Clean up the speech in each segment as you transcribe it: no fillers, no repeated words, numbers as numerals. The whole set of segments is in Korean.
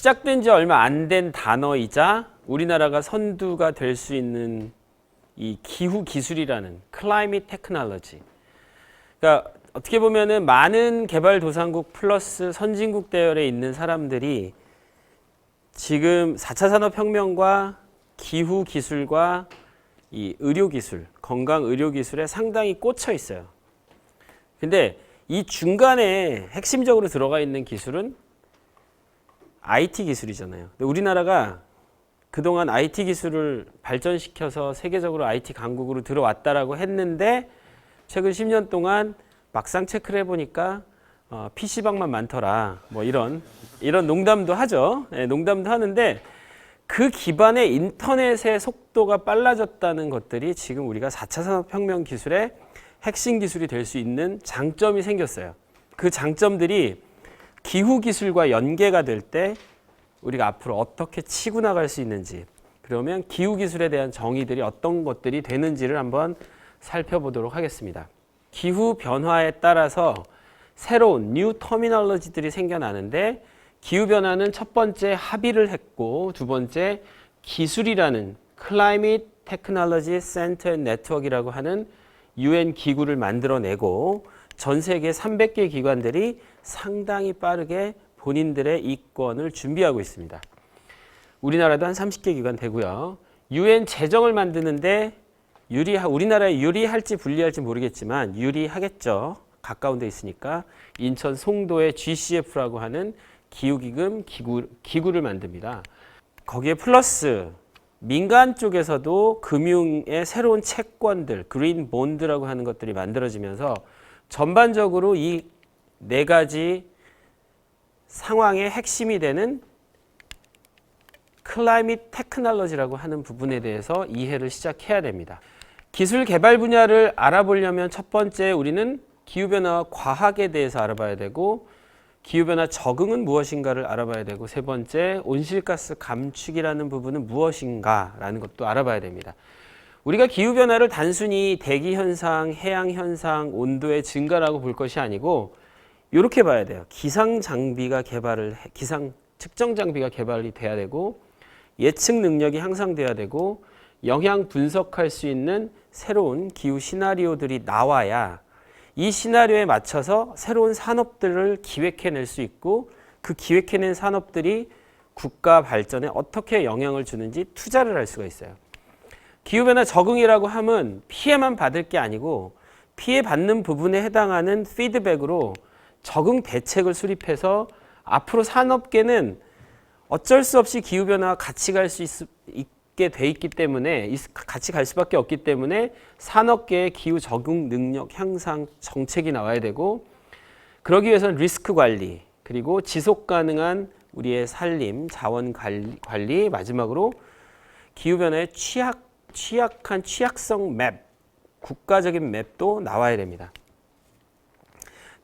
시작된 지 얼마 안 된 단어이자 우리나라가 선두가 될 수 있는 이 기후 기술이라는 Climate Technology. 그러니까 어떻게 보면은 많은 개발도상국 플러스 선진국 대열에 있는 사람들이 지금 4차 산업혁명과 기후 기술과 이 의료 기술, 건강 의료 기술에 상당히 꽂혀 있어요. 근데 이 중간에 핵심적으로 들어가 있는 기술은 IT 기술이잖아요. 근데 우리나라가 그동안 IT 기술을 발전시켜서 세계적으로 IT 강국으로 들어왔다라고 했는데 최근 10년 동안 막상 체크를 해보니까 PC방만 많더라. 뭐 이런 농담도 하죠. 네, 농담도 하는데 그 기반의 인터넷의 속도가 빨라졌다는 것들이 지금 우리가 4차 산업혁명 기술의 핵심 기술이 될 수 있는 장점이 생겼어요. 그 장점들이 기후 기술과 연계가 될 때 우리가 앞으로 어떻게 치고 나갈 수 있는지, 그러면 기후 기술에 대한 정의들이 어떤 것들이 되는지를 한번 살펴보도록 하겠습니다. 기후 변화에 따라서 새로운 뉴 터미널로지들이 생겨나는데 기후 변화는 첫 번째 합의를 했고 두 번째 기술이라는 Climate Technology Center Network이라고 하는 UN 기구를 만들어내고 전 세계 300개 기관들이 상당히 빠르게 본인들의 이권을 준비하고 있습니다. 우리나라도 한 30개 기관 되고요. UN 재정을 만드는데 우리나라에 유리할지 불리할지 모르겠지만 유리하겠죠. 가까운 데 있으니까 인천 송도의 GCF라고 하는 기후기금 기구를 만듭니다. 거기에 플러스 민간 쪽에서도 금융의 새로운 채권들, 그린 본드라고 하는 것들이 만들어지면서 전반적으로 이 네 가지 상황의 핵심이 되는 클라이밋 테크놀로지라고 하는 부분에 대해서 이해를 시작해야 됩니다. 기술 개발 분야를 알아보려면 첫 번째 우리는 기후변화와 과학에 대해서 알아봐야 되고 기후변화 적응은 무엇인가를 알아봐야 되고 세 번째 온실가스 감축이라는 부분은 무엇인가라는 것도 알아봐야 됩니다. 우리가 기후변화를 단순히 대기현상, 해양현상, 온도의 증가라고 볼 것이 아니고 이렇게 봐야 돼요. 기상 측정 장비가 개발이 돼야 되고 예측 능력이 향상돼야 되고 영향 분석할 수 있는 새로운 기후 시나리오들이 나와야 이 시나리오에 맞춰서 새로운 산업들을 기획해낼 수 있고 그 기획해낸 산업들이 국가 발전에 어떻게 영향을 주는지 투자를 할 수가 있어요. 기후변화 적응이라고 하면 피해만 받을 게 아니고 피해받는 부분에 해당하는 피드백으로 적응 대책을 수립해서 앞으로 산업계는 어쩔 수 없이 기후변화와 같이 갈 수 있게 돼 있기 때문에 같이 갈 수밖에 없기 때문에 산업계의 기후 적응 능력 향상 정책이 나와야 되고 그러기 위해서는 리스크 관리 그리고 지속 가능한 우리의 산림, 자원 관리 마지막으로 기후변화에 취약한 취약성 맵, 국가적인 맵도 나와야 됩니다.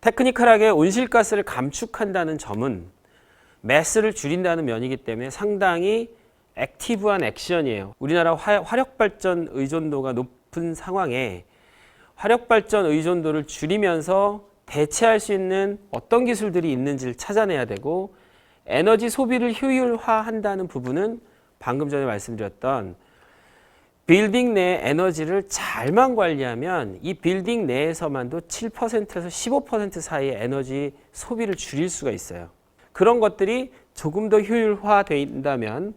테크니컬하게 온실가스를 감축한다는 점은 매스를 줄인다는 면이기 때문에 상당히 액티브한 액션이에요. 우리나라 화력발전 의존도가 높은 상황에 화력발전 의존도를 줄이면서 대체할 수 있는 어떤 기술들이 있는지를 찾아내야 되고 에너지 소비를 효율화한다는 부분은 방금 전에 말씀드렸던 빌딩 내 에너지를 잘만 관리하면 이 빌딩 내에서만도 7%에서 15% 사이의 에너지 소비를 줄일 수가 있어요. 그런 것들이 조금 더 효율화된다면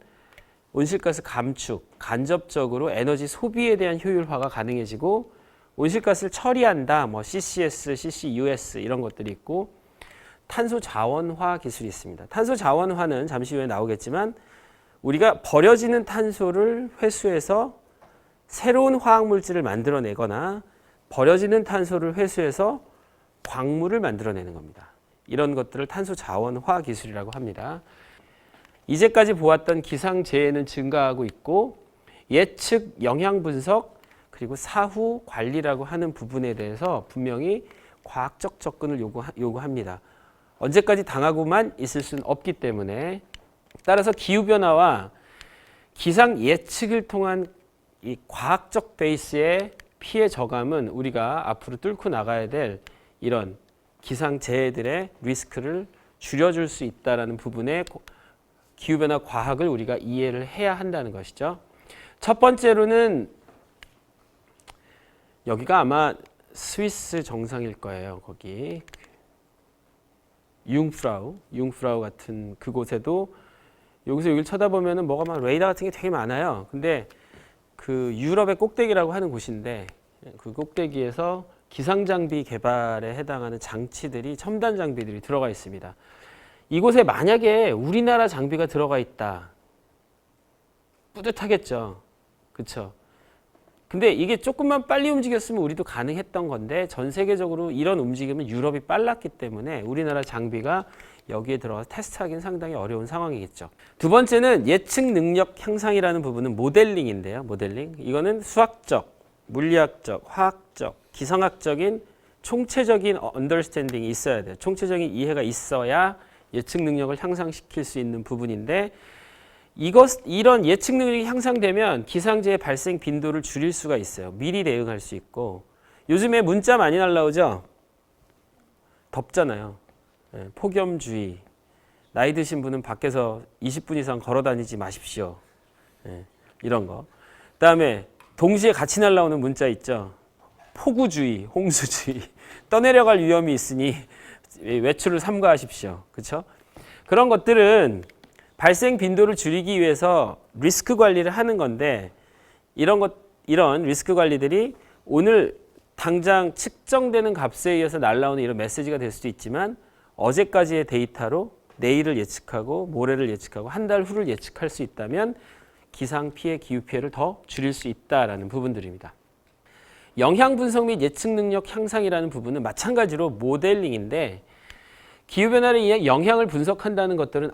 온실가스 감축, 간접적으로 에너지 소비에 대한 효율화가 가능해지고 온실가스를 처리한다, 뭐 CCS, CCUS 이런 것들이 있고 탄소 자원화 기술이 있습니다. 탄소 자원화는 잠시 후에 나오겠지만 우리가 버려지는 탄소를 회수해서 새로운 화학물질을 만들어내거나 버려지는 탄소를 회수해서 광물을 만들어내는 겁니다. 이런 것들을 탄소 자원화 기술이라고 합니다. 이제까지 보았던 기상재해는 증가하고 있고 예측 영향 분석 그리고 사후 관리라고 하는 부분에 대해서 분명히 과학적 접근을 요구합니다. 언제까지 당하고만 있을 수는 없기 때문에 따라서 기후변화와 기상 예측을 통한 이 과학적 베이스의 피해 저감은 우리가 앞으로 뚫고 나가야 될 이런 기상재해들의 리스크를 줄여줄 수 있다는 부분에 기후변화 과학을 우리가 이해를 해야 한다는 것이죠. 첫 번째로는 여기가 아마 스위스 정상일 거예요. 거기 융프라우 같은 그곳에도 여기서 여기를 쳐다보면은 뭐가 막 레이더 같은 게 되게 많아요. 근데 그 유럽의 꼭대기라고 하는 곳인데 그 꼭대기에서 기상 장비 개발에 해당하는 장치들이 첨단 장비들이 들어가 있습니다. 이곳에 만약에 우리나라 장비가 들어가 있다. 뿌듯하겠죠. 그렇죠? 근데 이게 조금만 빨리 움직였으면 우리도 가능했던 건데 전 세계적으로 이런 움직임은 유럽이 빨랐기 때문에 우리나라 장비가 여기에 들어가서 테스트하기는 상당히 어려운 상황이겠죠. 두 번째는 예측 능력 향상이라는 부분은 모델링인데요. 모델링. 이거는 수학적, 물리학적, 화학적, 기상학적인 총체적인 언더스탠딩이 있어야 돼요. 총체적인 이해가 있어야 예측 능력을 향상시킬 수 있는 부분인데 이런 예측 능력이 향상되면 기상재해 발생 빈도를 줄일 수가 있어요. 미리 대응할 수 있고 요즘에 문자 많이 날라오죠? 덥잖아요. 폭염주의. 나이 드신 분은 밖에서 20분 이상 걸어 다니지 마십시오. 이런 거. 그다음에 동시에 같이 날라오는 문자 있죠? 폭우주의, 홍수주의. 떠내려갈 위험이 있으니 외출을 삼가하십시오. 그렇죠? 그런 것들은 발생 빈도를 줄이기 위해서 리스크 관리를 하는 건데 이런 리스크 관리들이 오늘 당장 측정되는 값에 의해서 날라오는 이런 메시지가 될 수도 있지만 어제까지의 데이터로 내일을 예측하고 모레를 예측하고 한 달 후를 예측할 수 있다면 기상 피해, 기후 피해를 더 줄일 수 있다라는 부분들입니다. 영향 분석 및 예측 능력 향상이라는 부분은 마찬가지로 모델링인데 기후변화에 의해 영향을 분석한다는 것들은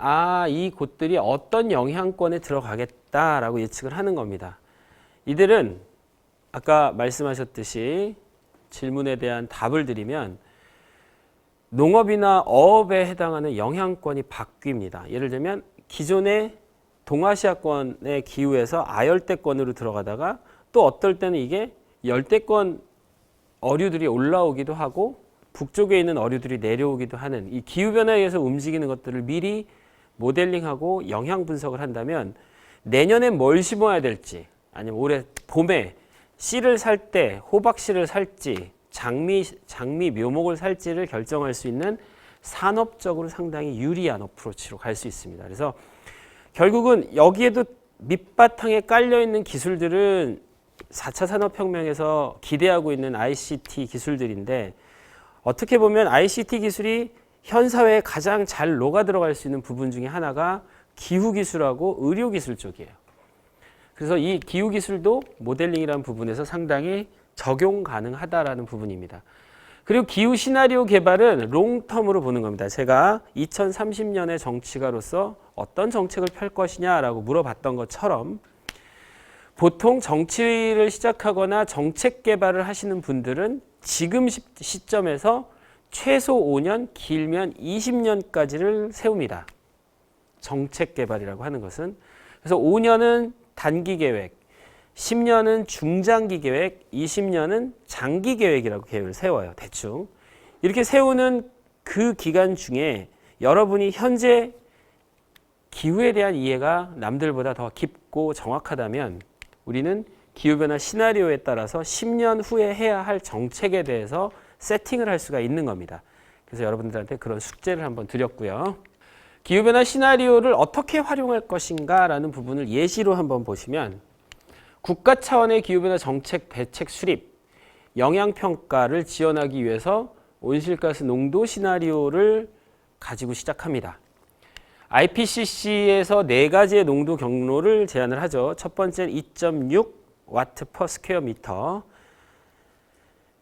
이 곳들이 어떤 영향권에 들어가겠다라고 예측을 하는 겁니다. 이들은 아까 말씀하셨듯이 질문에 대한 답을 드리면 농업이나 어업에 해당하는 영향권이 바뀝니다. 예를 들면 기존의 동아시아권의 기후에서 아열대권으로 들어가다가 또 어떨 때는 이게 열대권 어류들이 올라오기도 하고 북쪽에 있는 어류들이 내려오기도 하는 이 기후변화에 의해서 움직이는 것들을 미리 모델링하고 영향 분석을 한다면 내년엔 뭘 심어야 될지 아니면 올해 봄에 씨를 살 때 호박씨를 살지 장미 묘목을 살지를 결정할 수 있는 산업적으로 상당히 유리한 어프로치로 갈 수 있습니다. 그래서 결국은 여기에도 밑바탕에 깔려있는 기술들은 4차 산업혁명에서 기대하고 있는 ICT 기술들인데 어떻게 보면 ICT 기술이 현 사회에 가장 잘 녹아 들어갈 수 있는 부분 중에 하나가 기후기술하고 의료기술 쪽이에요. 그래서 이 기후기술도 모델링이라는 부분에서 상당히 적용 가능하다라는 부분입니다. 그리고 기후 시나리오 개발은 롱텀으로 보는 겁니다. 제가 2030년의 정치가로서 어떤 정책을 펼 것이냐라고 물어봤던 것처럼 보통 정치를 시작하거나 정책 개발을 하시는 분들은 지금 시점에서 최소 5년, 길면 20년까지를 세웁니다. 정책 개발이라고 하는 것은. 그래서 5년은 단기 계획, 10년은 중장기 계획, 20년은 장기 계획이라고 계획을 세워요. 대충. 이렇게 세우는 그 기간 중에 여러분이 현재 기후에 대한 이해가 남들보다 더 깊고 정확하다면 우리는 기후변화 시나리오에 따라서 10년 후에 해야 할 정책에 대해서 세팅을 할 수가 있는 겁니다. 그래서 여러분들한테 그런 숙제를 한번 드렸고요. 기후변화 시나리오를 어떻게 활용할 것인가 라는 부분을 예시로 한번 보시면 국가 차원의 기후변화 정책 대책 수립, 영향평가를 지원하기 위해서 온실가스 농도 시나리오를 가지고 시작합니다. IPCC에서 4가지의 농도 경로를 제안을 하죠. 첫 번째는 2.6 와트 퍼 스퀘어 미터,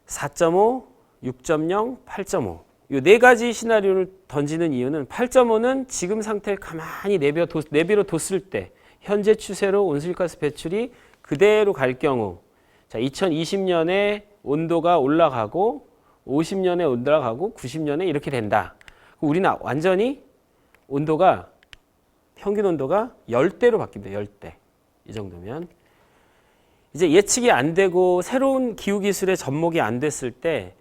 4.5, 6.0, 8.5. 이 4가지 시나리오를 던지는 이유는 8.5는 지금 상태를 가만히 내비로 뒀을 때 현재 추세로 온실가스 배출이 그대로 갈 경우 2020년에 온도가 올라가고 50년에 올라가고 90년에 이렇게 된다. 우리는 완전히 온도가 평균 온도가 10대로 바뀝니다. 10대. 이 정도면 이제 예측이 안 되고 새로운 기후 기술의 접목이 안 됐을 때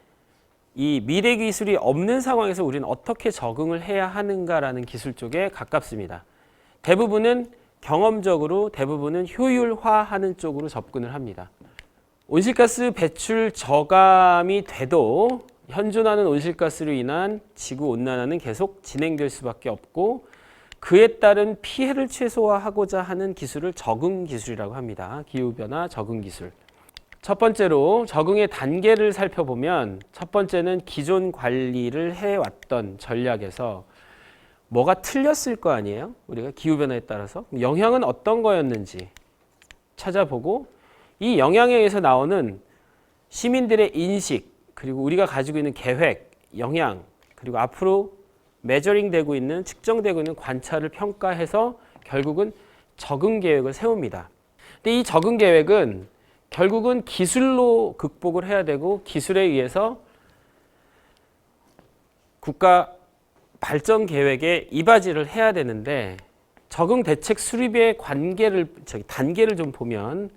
이 미래 기술이 없는 상황에서 우리는 어떻게 적응을 해야 하는가라는 기술 쪽에 가깝습니다. 대부분은 경험적으로 대부분은 효율화하는 쪽으로 접근을 합니다. 온실가스 배출 저감이 돼도 현존하는 온실가스로 인한 지구온난화는 계속 진행될 수밖에 없고 그에 따른 피해를 최소화하고자 하는 기술을 적응 기술이라고 합니다. 기후변화 적응 기술. 첫 번째로 적응의 단계를 살펴보면 첫 번째는 기존 관리를 해왔던 전략에서 뭐가 틀렸을 거 아니에요? 우리가 기후변화에 따라서 영향은 어떤 거였는지 찾아보고 이 영향에 의해서 나오는 시민들의 인식 그리고 우리가 가지고 있는 계획, 영향 그리고 앞으로 메저링 되고 있는 측정되고 있는 관찰을 평가해서 결국은 적응 계획을 세웁니다. 근데 이 적응 계획은 결국은 기술로 극복을 해야 되고 기술에 의해서 국가 발전 계획에 이바지를 해야 되는데 적응 대책 수립의 단계를 좀 보면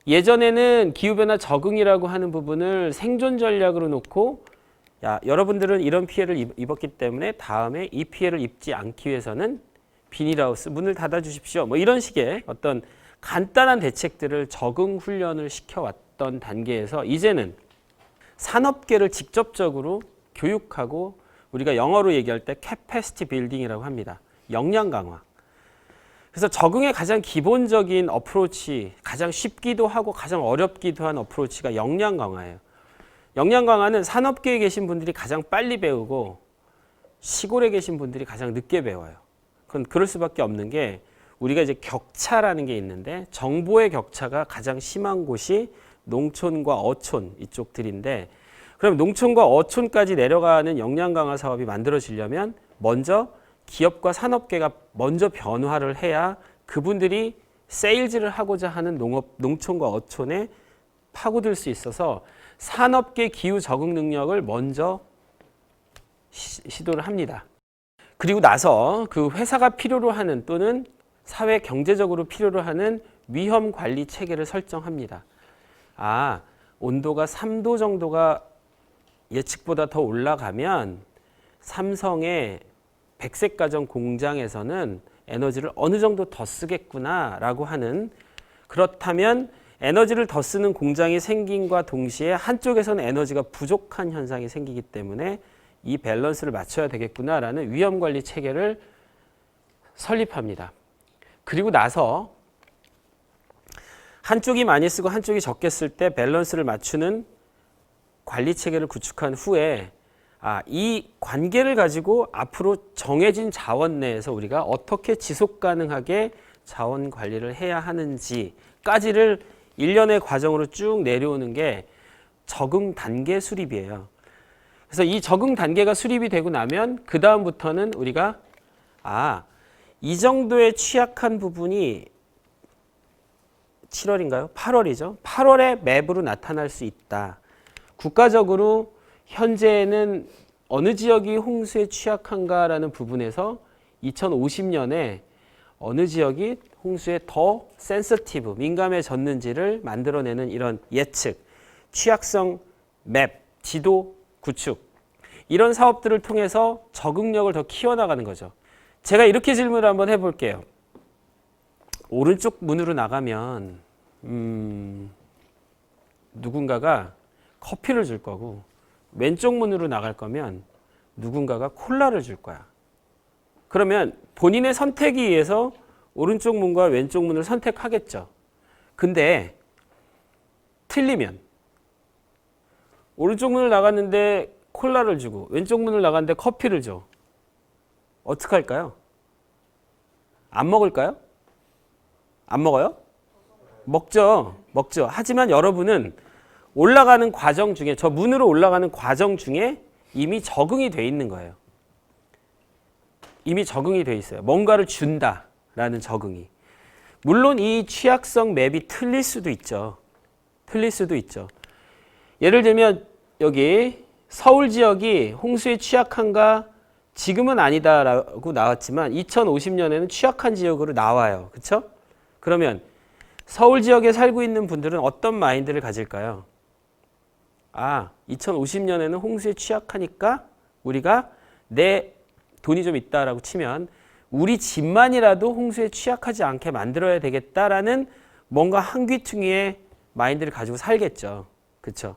예전에는 기후변화 적응이라고 하는 부분을 생존 전략으로 놓고 야, 여러분들은 이런 피해를 입었기 때문에 다음에 이 피해를 입지 않기 위해서는 비닐하우스 문을 닫아 주십시오. 뭐 이런 식의 어떤 간단한 대책들을 적응 훈련을 시켜왔던 단계에서 이제는 산업계를 직접적으로 교육하고 우리가 영어로 얘기할 때 capacity building이라고 합니다. 역량 강화. 그래서 적응의 가장 기본적인 어프로치, 가장 쉽기도 하고 가장 어렵기도 한 어프로치가 역량 강화예요. 역량 강화는 산업계에 계신 분들이 가장 빨리 배우고 시골에 계신 분들이 가장 늦게 배워요. 그건 그럴 수밖에 없는 게 우리가 이제 격차라는 게 있는데 정보의 격차가 가장 심한 곳이 농촌과 어촌 이쪽들인데 그럼 농촌과 어촌까지 내려가는 역량 강화 사업이 만들어지려면 먼저 기업과 산업계가 먼저 변화를 해야 그분들이 세일즈를 하고자 하는 농촌과 어촌에 파고들 수 있어서 산업계 기후 적응 능력을 먼저 시도를 합니다. 그리고 나서 그 회사가 필요로 하는 또는 사회 경제적으로 필요로 하는 위험 관리 체계를 설정합니다. 아, 온도가 3도 정도가 예측보다 더 올라가면 삼성의 백색 가전 공장에서는 에너지를 어느 정도 더 쓰겠구나라고 하는 그렇다면 에너지를 더 쓰는 공장이 생김과 동시에 한쪽에서는 에너지가 부족한 현상이 생기기 때문에 이 밸런스를 맞춰야 되겠구나라는 위험관리 체계를 설립합니다. 그리고 나서 한쪽이 많이 쓰고 한쪽이 적게 쓸 때 밸런스를 맞추는 관리 체계를 구축한 후에 이 관계를 가지고 앞으로 정해진 자원 내에서 우리가 어떻게 지속 가능하게 자원 관리를 해야 하는지까지를 일련의 과정으로 쭉 내려오는 게 적응 단계 수립이에요. 그래서 이 적응 단계가 수립이 되고 나면 그 다음부터는 우리가 이 정도의 취약한 부분이 7월인가요? 8월이죠. 8월에 맵으로 나타날 수 있다. 국가적으로 현재는 어느 지역이 홍수에 취약한가라는 부분에서 2050년에 어느 지역이 홍수에 더 센서티브, 민감해졌는지를 만들어내는 이런 예측, 취약성 맵, 지도 구축 이런 사업들을 통해서 적응력을 더 키워나가는 거죠. 제가 이렇게 질문을 한번 해볼게요. 오른쪽 문으로 나가면 누군가가 커피를 줄 거고 왼쪽 문으로 나갈 거면 누군가가 콜라를 줄 거야. 그러면 본인의 선택에 의해서 오른쪽 문과 왼쪽 문을 선택하겠죠. 근데 틀리면 오른쪽 문을 나갔는데 콜라를 주고 왼쪽 문을 나갔는데 커피를 줘. 어떻게 할까요? 안 먹을까요? 안 먹어요? 먹죠. 하지만 여러분은 올라가는 과정 중에 저 문으로 올라가는 과정 중에 이미 적응이 돼 있는 거예요. 이미 적응이 돼 있어요. 뭔가를 준다라는 적응이. 물론 이 취약성 맵이 틀릴 수도 있죠. 예를 들면 여기 서울 지역이 홍수에 취약한가? 지금은 아니다라고 나왔지만 2050년에는 취약한 지역으로 나와요. 그렇죠? 그러면 서울 지역에 살고 있는 분들은 어떤 마인드를 가질까요? 2050년에는 홍수에 취약하니까 우리가 내 돈이 좀 있다라고 치면 우리 집만이라도 홍수에 취약하지 않게 만들어야 되겠다라는 뭔가 한귀퉁이의 마인드를 가지고 살겠죠. 그렇죠?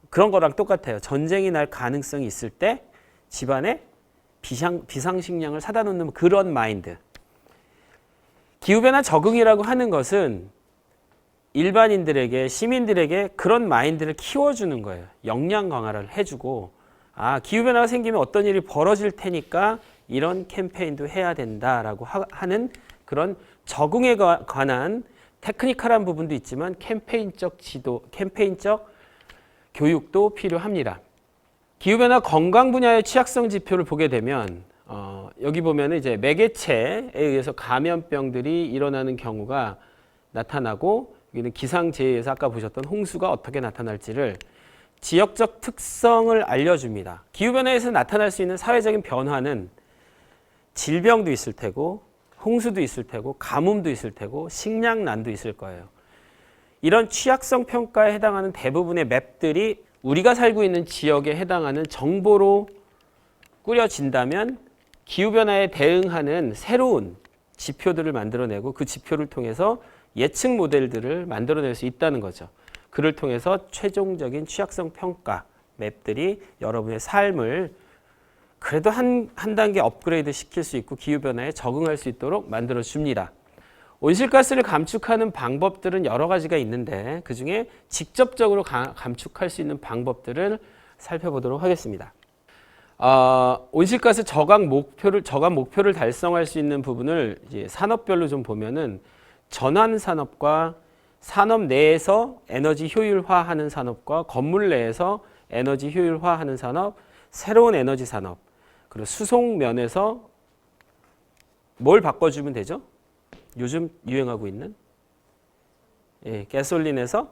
그런 거랑 똑같아요. 전쟁이 날 가능성이 있을 때 집안에 비상식량을 사다 놓는 그런 마인드. 기후변화 적응이라고 하는 것은 일반인들에게, 시민들에게 그런 마인드를 키워주는 거예요. 역량 강화를 해주고, 기후변화가 생기면 어떤 일이 벌어질 테니까 이런 캠페인도 해야 된다라고 하는 그런 적응에 관한 테크니컬한 부분도 있지만 캠페인적 지도, 캠페인적 교육도 필요합니다. 기후변화 건강 분야의 취약성 지표를 보게 되면 여기 보면 이제 매개체에 의해서 감염병들이 일어나는 경우가 나타나고, 여기는 기상재해에서 아까 보셨던 홍수가 어떻게 나타날지를 지역적 특성을 알려줍니다. 기후변화에서 나타날 수 있는 사회적인 변화는 질병도 있을 테고, 홍수도 있을 테고, 가뭄도 있을 테고, 식량난도 있을 거예요. 이런 취약성 평가에 해당하는 대부분의 맵들이 우리가 살고 있는 지역에 해당하는 정보로 꾸려진다면 기후변화에 대응하는 새로운 지표들을 만들어내고 그 지표를 통해서 예측 모델들을 만들어낼 수 있다는 거죠. 그를 통해서 최종적인 취약성 평가 맵들이 여러분의 삶을 그래도 한 단계 업그레이드 시킬 수 있고 기후변화에 적응할 수 있도록 만들어줍니다. 온실가스를 감축하는 방법들은 여러 가지가 있는데 그중에 직접적으로 감축할 수 있는 방법들을 살펴보도록 하겠습니다. 온실가스 저감 목표를 달성할 수 있는 부분을 이제 산업별로 좀 보면은 전환 산업과 산업 내에서 에너지 효율화하는 산업과 건물 내에서 에너지 효율화하는 산업, 새로운 에너지 산업, 그리고 수송 면에서 뭘 바꿔주면 되죠? 요즘 유행하고 있는 가솔린에서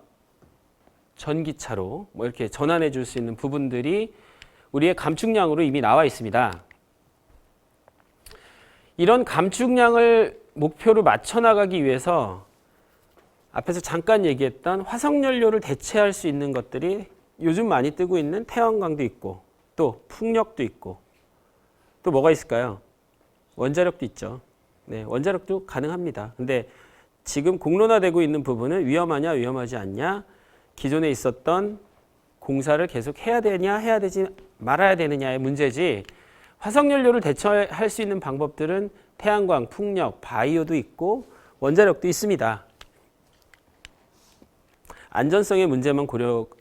전기차로 뭐 이렇게 전환해 줄 수 있는 부분들이 우리의 감축량으로 이미 나와 있습니다. 이런 감축량을 목표로 맞춰 나가기 위해서 앞에서 잠깐 얘기했던 화석연료를 대체할 수 있는 것들이 요즘 많이 뜨고 있는 태양광도 있고 또 풍력도 있고 또 뭐가 있을까요? 원자력도 있죠. 네, 원자력도 가능합니다. 근데 지금 공론화되고 있는 부분은 위험하냐 위험하지 않냐, 기존에 있었던 공사를 계속 해야 되냐 해야 되지 말아야 되느냐의 문제지, 화석연료를 대체할 수 있는 방법들은 태양광, 풍력, 바이오도 있고 원자력도 있습니다. 안전성의 문제만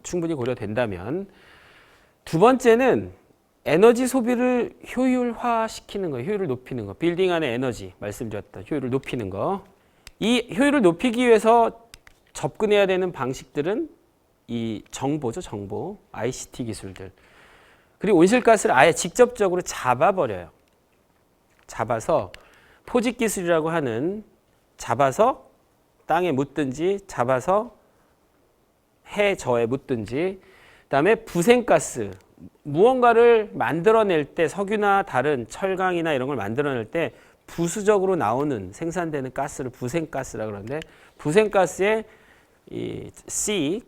충분히 고려된다면. 두 번째는 에너지 소비를 효율화시키는 거, 효율을 높이는 거. 빌딩 안의 에너지 말씀드렸던 효율을 높이는 거. 이 효율을 높이기 위해서 접근해야 되는 방식들은 이 정보죠, 정보, ICT 기술들. 그리고 온실가스를 아예 직접적으로 잡아버려요. 잡아서 포집 기술이라고 하는, 잡아서 땅에 묻든지 잡아서 해저에 묻든지, 그다음에 부생가스, 무언가를 만들어낼 때 석유나 다른 철강이나 이런 걸 만들어낼 때 부수적으로 나오는 생산되는 가스를 부생가스라고 그러는데, 부생가스에 이 C,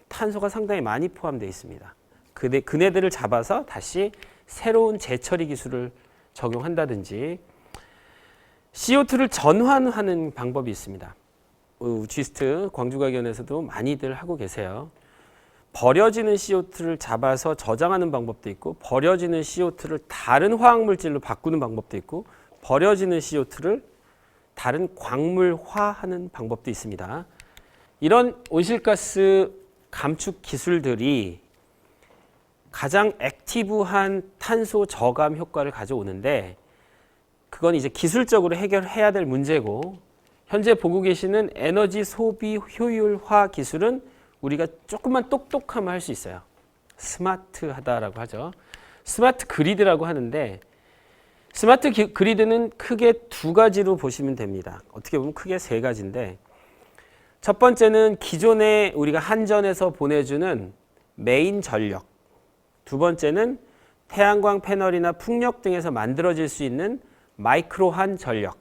탄소가 상당히 많이 포함되어 있습니다. 그네들을 잡아서 다시 새로운 재처리 기술을 적용한다든지, CO2를 전환하는 방법이 있습니다. GIST 광주과기원에서도 많이들 하고 계세요. 버려지는 CO2를 잡아서 저장하는 방법도 있고, 버려지는 CO2를 다른 화학물질로 바꾸는 방법도 있고, 버려지는 CO2를 다른 광물화하는 방법도 있습니다. 이런 온실가스 감축 기술들이 가장 액티브한 탄소 저감 효과를 가져오는데, 그건 이제 기술적으로 해결해야 될 문제고, 현재 보고 계시는 에너지 소비 효율화 기술은 우리가 조금만 똑똑하면 할 수 있어요. 스마트하다라고 하죠. 스마트 그리드라고 하는데, 스마트 그리드는 크게 두 가지로 보시면 됩니다. 어떻게 보면 크게 세 가지인데, 첫 번째는 기존에 우리가 한전에서 보내주는 메인 전력, 두 번째는 태양광 패널이나 풍력 등에서 만들어질 수 있는 마이크로한 전력,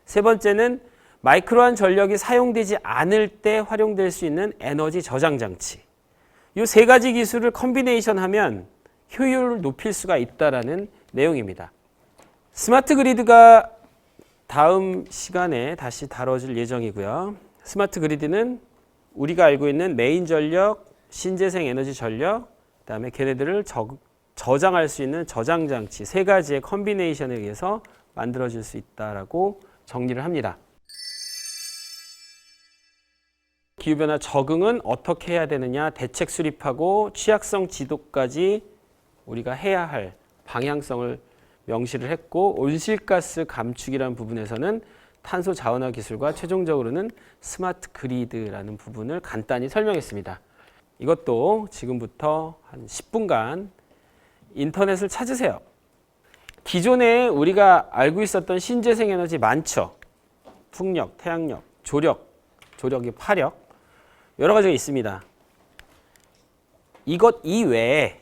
세 번째는 마이크로한 전력이 사용되지 않을 때 활용될 수 있는 에너지 저장 장치. 이 세 가지 기술을 컨비네이션하면 효율을 높일 수가 있다라는 내용입니다. 스마트 그리드가 다음 시간에 다시 다뤄질 예정이고요. 스마트 그리드는 우리가 알고 있는 메인 전력, 신재생 에너지 전력, 그다음에 걔네들을 저장할 수 있는 저장 장치 세 가지의 컨비네이션에 의해서 만들어질 수 있다라고 정리를 합니다. 기후변화 적응은 어떻게 해야 되느냐, 대책 수립하고 취약성 지도까지 우리가 해야 할 방향성을 명시를 했고, 온실가스 감축이라는 부분에서는 탄소 자원화 기술과 최종적으로는 스마트 그리드라는 부분을 간단히 설명했습니다. 이것도 지금부터 한 10분간 인터넷을 찾으세요. 기존에 우리가 알고 있었던 신재생 에너지 많죠. 풍력, 태양력, 조력이 파력, 여러 가지가 있습니다. 이것 이외에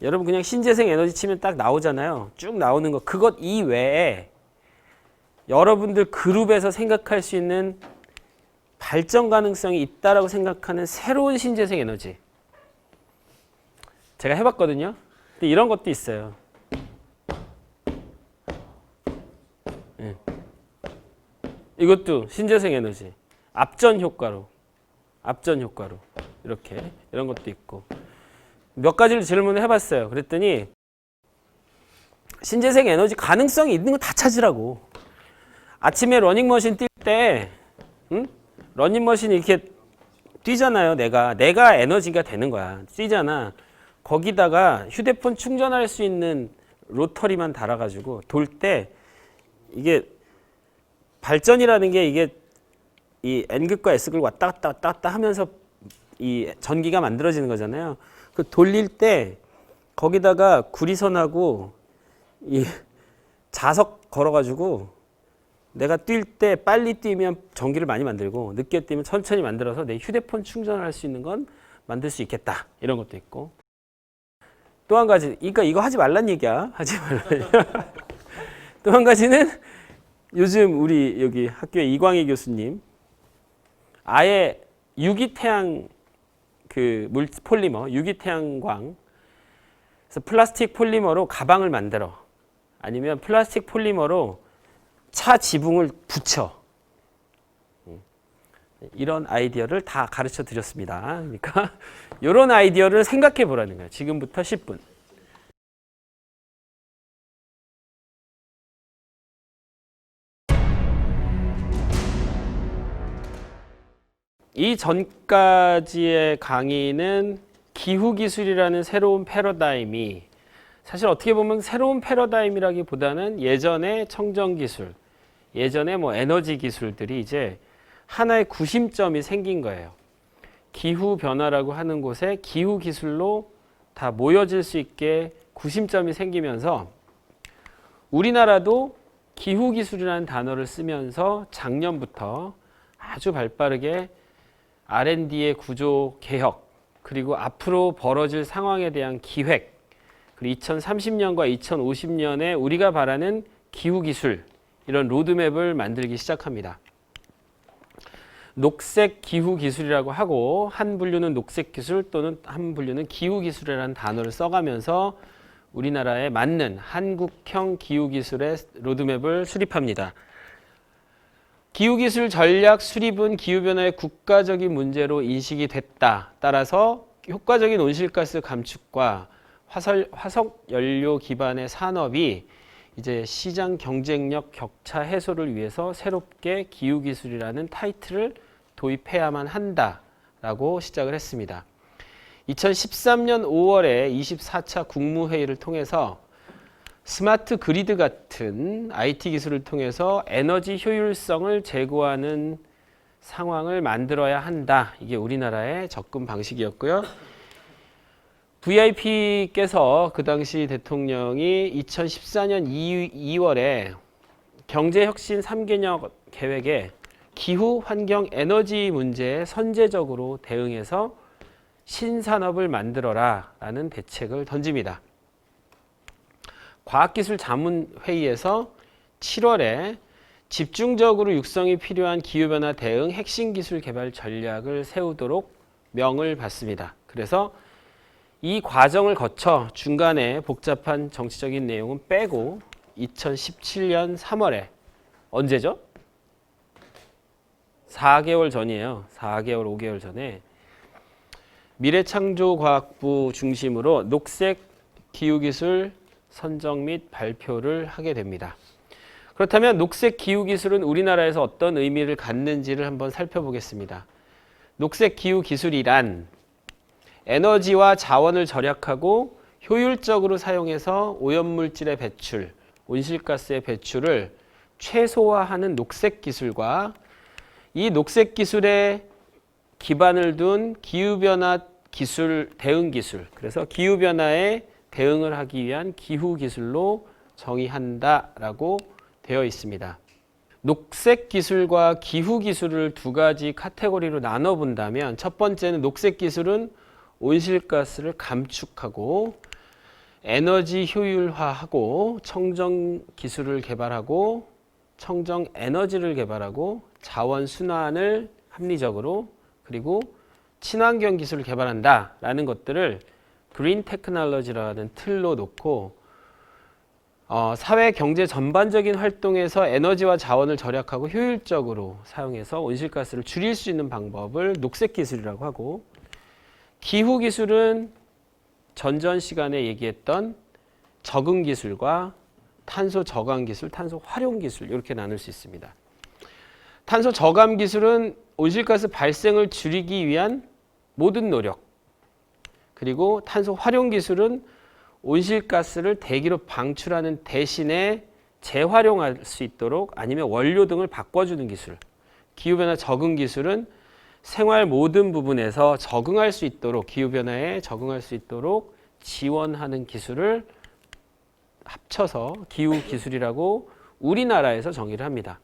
여러분 그냥 신재생 에너지 치면 딱 나오잖아요. 쭉 나오는 거. 그것 이외에 여러분들 그룹에서 생각할 수 있는 발전 가능성이 있다라고 생각하는 새로운 신재생 에너지. 제가 해봤거든요. 근데 이런 것도 있어요. 이것도 신재생 에너지. 앞전 효과로 이렇게 이런 것도 있고. 몇 가지를 질문을 해봤어요. 그랬더니 신재생 에너지 가능성이 있는 거 다 찾으라고. 아침에 러닝머신 뛸 때 러닝머신이 이렇게 뛰잖아요. 내가 에너지가 되는 거야. 뛰잖아. 거기다가 휴대폰 충전할 수 있는 로터리만 달아가지고 돌 때 이게 발전이라는 게 이게 이 N극과 S극을 왔다 갔다 하면서 이 전기가 만들어지는 거잖아요. 그 돌릴 때 거기다가 구리선하고 이 자석 걸어가지고 내가 뛸 때 빨리 뛰면 전기를 많이 만들고 늦게 뛰면 천천히 만들어서 내 휴대폰 충전할 수 있는 건 만들 수 있겠다. 이런 것도 있고. 또 한 가지, 그러니까 이거 하지 말란 얘기야. 하지 말란. 또 한 가지는 요즘 우리 여기 학교에 이광희 교수님 아예 유기태양 그 폴리머, 유기태양광, 그래서 플라스틱 폴리머로 가방을 만들어. 아니면 플라스틱 폴리머로 차 지붕을 붙여. 이런 아이디어를 다 가르쳐 드렸습니다. 그러니까 이런 아이디어를 생각해 보라는 거예요. 지금부터 10분. 이 전까지의 강의는 기후기술이라는 새로운 패러다임이 사실 어떻게 보면 새로운 패러다임이라기보다는 예전의 청정기술, 예전의 뭐 에너지 기술들이 이제 하나의 구심점이 생긴 거예요. 기후변화라고 하는 곳에 기후기술로 다 모여질 수 있게 구심점이 생기면서 우리나라도 기후기술이라는 단어를 쓰면서 작년부터 아주 발빠르게 R&D의 구조 개혁, 그리고 앞으로 벌어질 상황에 대한 기획, 그리고 2030년과 2050년에 우리가 바라는 기후기술, 이런 로드맵을 만들기 시작합니다. 녹색 기후기술이라고 하고 한 분류는 녹색기술 또는 한 분류는 기후기술이라는 단어를 써가면서 우리나라에 맞는 한국형 기후기술의 로드맵을 수립합니다. 기후기술 전략 수립은 기후변화의 국가적인 문제로 인식이 됐다. 따라서 효과적인 온실가스 감축과 화석연료 기반의 산업이 이제 시장 경쟁력 격차 해소를 위해서 새롭게 기후기술이라는 타이틀을 도입해야만 한다라고 시작을 했습니다. 2013년 5월에 24차 국무회의를 통해서 스마트 그리드 같은 IT 기술을 통해서 에너지 효율성을 제고하는 상황을 만들어야 한다. 이게 우리나라의 접근 방식이었고요. VIP께서 그 당시 대통령이 2014년 2월에 경제혁신 3개년 계획에 기후, 환경, 에너지 문제에 선제적으로 대응해서 신산업을 만들어라 라는 대책을 던집니다. 과학기술자문회의에서 7월에 집중적으로 육성이 필요한 기후변화 대응 핵심 기술 개발 전략을 세우도록 명을 받습니다. 그래서 이 과정을 거쳐 중간에 복잡한 정치적인 내용은 빼고 2017년 3월에 언제죠? 4개월 전이에요. 4개월, 5개월 전에 미래창조과학부 중심으로 녹색 기후기술 선정 및 발표를 하게 됩니다. 그렇다면 녹색 기후기술은 우리나라에서 어떤 의미를 갖는지를 한번 살펴보겠습니다. 녹색 기후기술이란 에너지와 자원을 절약하고 효율적으로 사용해서 오염물질의 배출, 온실가스의 배출을 최소화하는 녹색 기술과 이 녹색 기술에 기반을 둔 기후변화 기술, 대응 기술, 그래서 기후변화에 대응을 하기 위한 기후기술로 정의한다라고 되어 있습니다. 녹색 기술과 기후 기술을 두 가지 카테고리로 나눠 본다면 첫 번째는 녹색 기술은 온실가스를 감축하고 에너지 효율화하고 청정 기술을 개발하고 청정 에너지를 개발하고 자원 순환을 합리적으로 그리고 친환경 기술을 개발한다라는 것들을 그린 테크놀로지라는 틀로 놓고 사회 경제 전반적인 활동에서 에너지와 자원을 절약하고 효율적으로 사용해서 온실가스를 줄일 수 있는 방법을 녹색 기술이라고 하고 기후 기술은 전전 시간에 얘기했던 적응 기술과 탄소 저감 기술, 탄소 활용 기술 이렇게 나눌 수 있습니다. 탄소 저감 기술은 온실가스 발생을 줄이기 위한 모든 노력, 그리고 탄소 활용 기술은 온실가스를 대기로 방출하는 대신에 재활용할 수 있도록 아니면 원료 등을 바꿔주는 기술, 기후변화 적응 기술은 생활 모든 부분에서 적응할 수 있도록 기후변화에 적응할 수 있도록 지원하는 기술을 합쳐서 기후기술이라고 우리나라에서 정의를 합니다.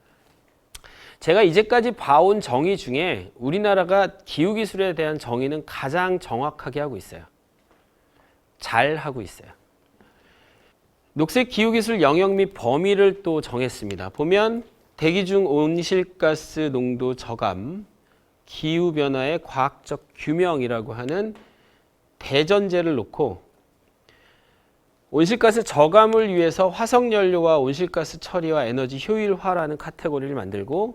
제가 이제까지 봐온 정의 중에 우리나라가 기후기술에 대한 정의는 가장 정확하게 하고 있어요. 잘 하고 있어요. 녹색 기후기술 영역 및 범위를 또 정했습니다. 보면 대기 중 온실가스 농도 저감, 기후변화의 과학적 규명이라고 하는 대전제를 놓고 온실가스 저감을 위해서 화석연료와 온실가스 처리와 에너지 효율화라는 카테고리를 만들고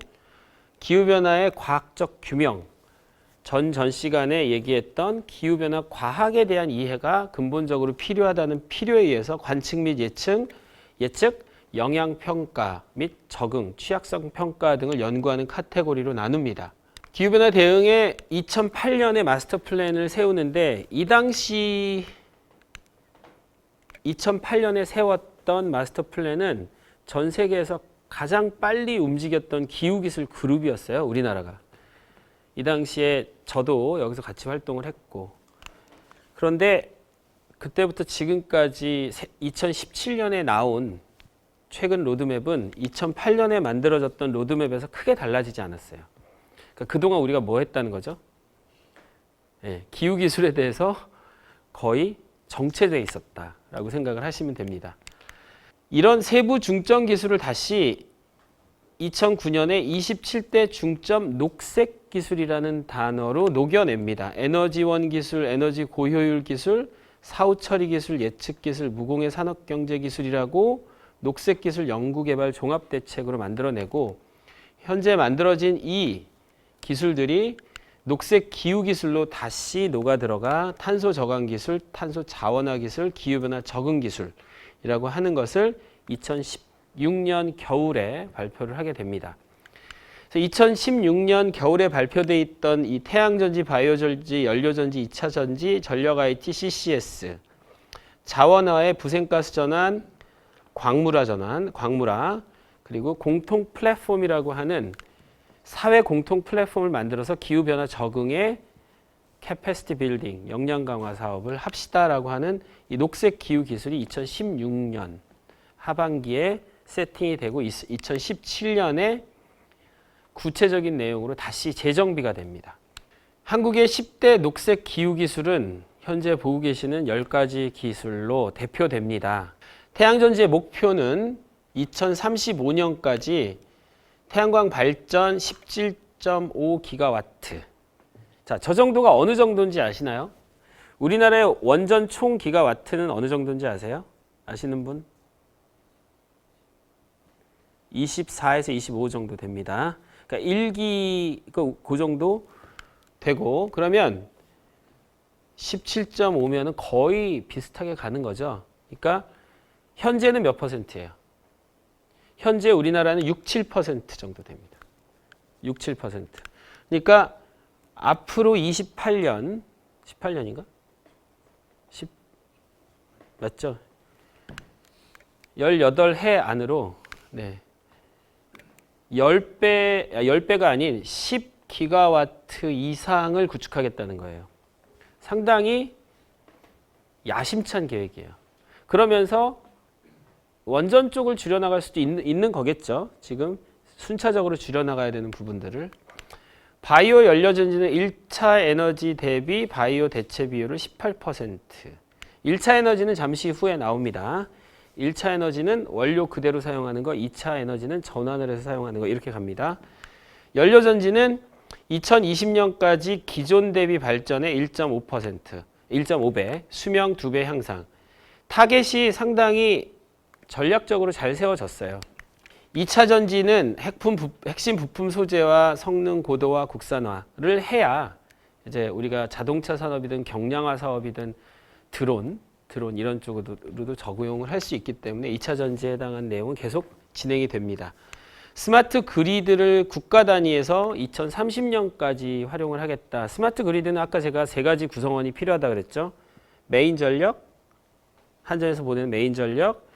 기후변화의 과학적 규명, 전 시간에 얘기했던 기후변화 과학에 대한 이해가 근본적으로 필요하다는 필요에 의해서 관측 및 예측, 영향평가 및 적응, 취약성 평가 등을 연구하는 카테고리로 나눕니다. 기후변화 대응에 2008년에 마스터 플랜을 세우는데 이 당시 2008년에 세웠던 마스터 플랜은 전 세계에서 가장 빨리 움직였던 기후기술 그룹이었어요. 우리나라가. 이 당시에 저도 여기서 같이 활동을 했고 그런데 그때부터 지금까지 2017년에 나온 최근 로드맵은 2008년에 만들어졌던 로드맵에서 크게 달라지지 않았어요. 그러니까 그동안 우리가 뭐 했다는 거죠? 네, 기후기술에 대해서 거의 정체되어 있었다라고 생각을 하시면 됩니다. 이런 세부 중점 기술을 다시 2009년에 27대 중점 녹색 기술이라는 단어로 녹여냅니다. 에너지원 기술, 에너지 고효율 기술, 사후 처리 기술, 예측 기술, 무공해 산업 경제 기술이라고 녹색 기술 연구 개발 종합 대책으로 만들어내고 현재 만들어진 이 기술들이 녹색 기후 기술로 다시 녹아 들어가 탄소 저감 기술, 탄소 자원화 기술, 기후변화 적응 기술이라고 하는 것을 2016년 겨울에 발표를 하게 됩니다. 그래서 2016년 겨울에 발표돼 있던 이 태양전지, 바이오전지, 연료전지, 2차 전지, 전력 IT, CCS, 자원화의 부생가스 전환, 광물화 전환, 광물화, 그리고 공통 플랫폼이라고 하는 사회 공통 플랫폼을 만들어서 기후변화 적응에 캐패시티 빌딩, 역량 강화 사업을 합시다라고 하는 이 녹색 기후 기술이 2016년 하반기에 세팅이 되고 2017년에 구체적인 내용으로 다시 재정비가 됩니다. 한국의 10대 녹색 기후 기술은 현재 보고 계시는 10가지 기술로 대표됩니다. 태양전지의 목표는 2035년까지 태양광 발전 17.5기가와트. 자, 저 정도가 어느 정도인지 아시나요? 우리나라의 원전 총 기가와트는 어느 정도인지 아세요? 아시는 분? 24에서 25 정도 됩니다. 그러니까 1기 그 정도 되고 그러면 17.5면은 거의 비슷하게 가는 거죠. 그러니까 현재는 몇 퍼센트예요? 현재 우리나라는 6, 7% 정도 됩니다. 6, 7%. 그러니까 앞으로 18년, 18년인가? 10, 맞죠? 18해 안으로 네. 10배가 아닌 10기가와트 이상을 구축하겠다는 거예요. 상당히 야심찬 계획이에요. 그러면서 원전 쪽을 줄여나갈 수도 있는 거겠죠. 지금 순차적으로 줄여나가야 되는 부분들을. 바이오 연료전지는 1차 에너지 대비 바이오 대체 비율을 18%. 1차 에너지는 잠시 후에 나옵니다. 1차 에너지는 원료 그대로 사용하는 거, 2차 에너지는 전환을 해서 사용하는 거 이렇게 갑니다. 연료전지는 2020년까지 기존 대비 발전의 1.5%, 1.5배, 수명 2배 향상. 타겟이 상당히 전략적으로 잘 세워졌어요. 2차 전지는 핵심 부품 소재와 성능 고도화 국산화를 해야 이제 우리가 자동차 산업이든 경량화 사업이든 드론 이런 쪽으로도 적용을 할 수 있기 때문에 2차 전지에 해당한 내용은 계속 진행이 됩니다. 스마트 그리드를 국가 단위에서 2030년까지 활용을 하겠다. 스마트 그리드는 아까 제가 3가지 구성원이 필요하다 그랬죠. 메인 전력, 한전에서 보내는 메인 전력,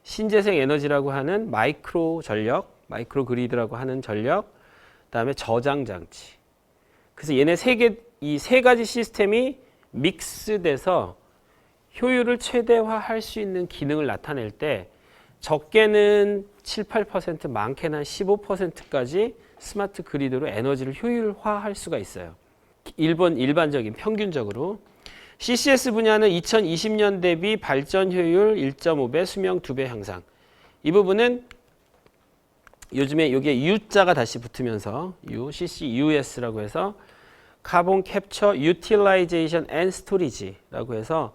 신재생 에너지라고 하는 마이크로 전력, 마이크로 그리드라고 하는 전력, 그다음에 저장 장치. 그래서 얘네 이 3가지 시스템이 믹스돼서 효율을 최대화할 수 있는 기능을 나타낼 때 적게는 7, 8%, 많게는 15%까지 스마트 그리드로 에너지를 효율화할 수가 있어요. 일반적인 평균적으로. CCS 분야는 2020년 대비 발전 효율 1.5배, 수명 2배 향상. 이 부분은 요즘에 여기에 U자가 다시 붙으면서 CCUS라고 해서 카본 캡처 유틸라이제이션 앤 스토리지라고 해서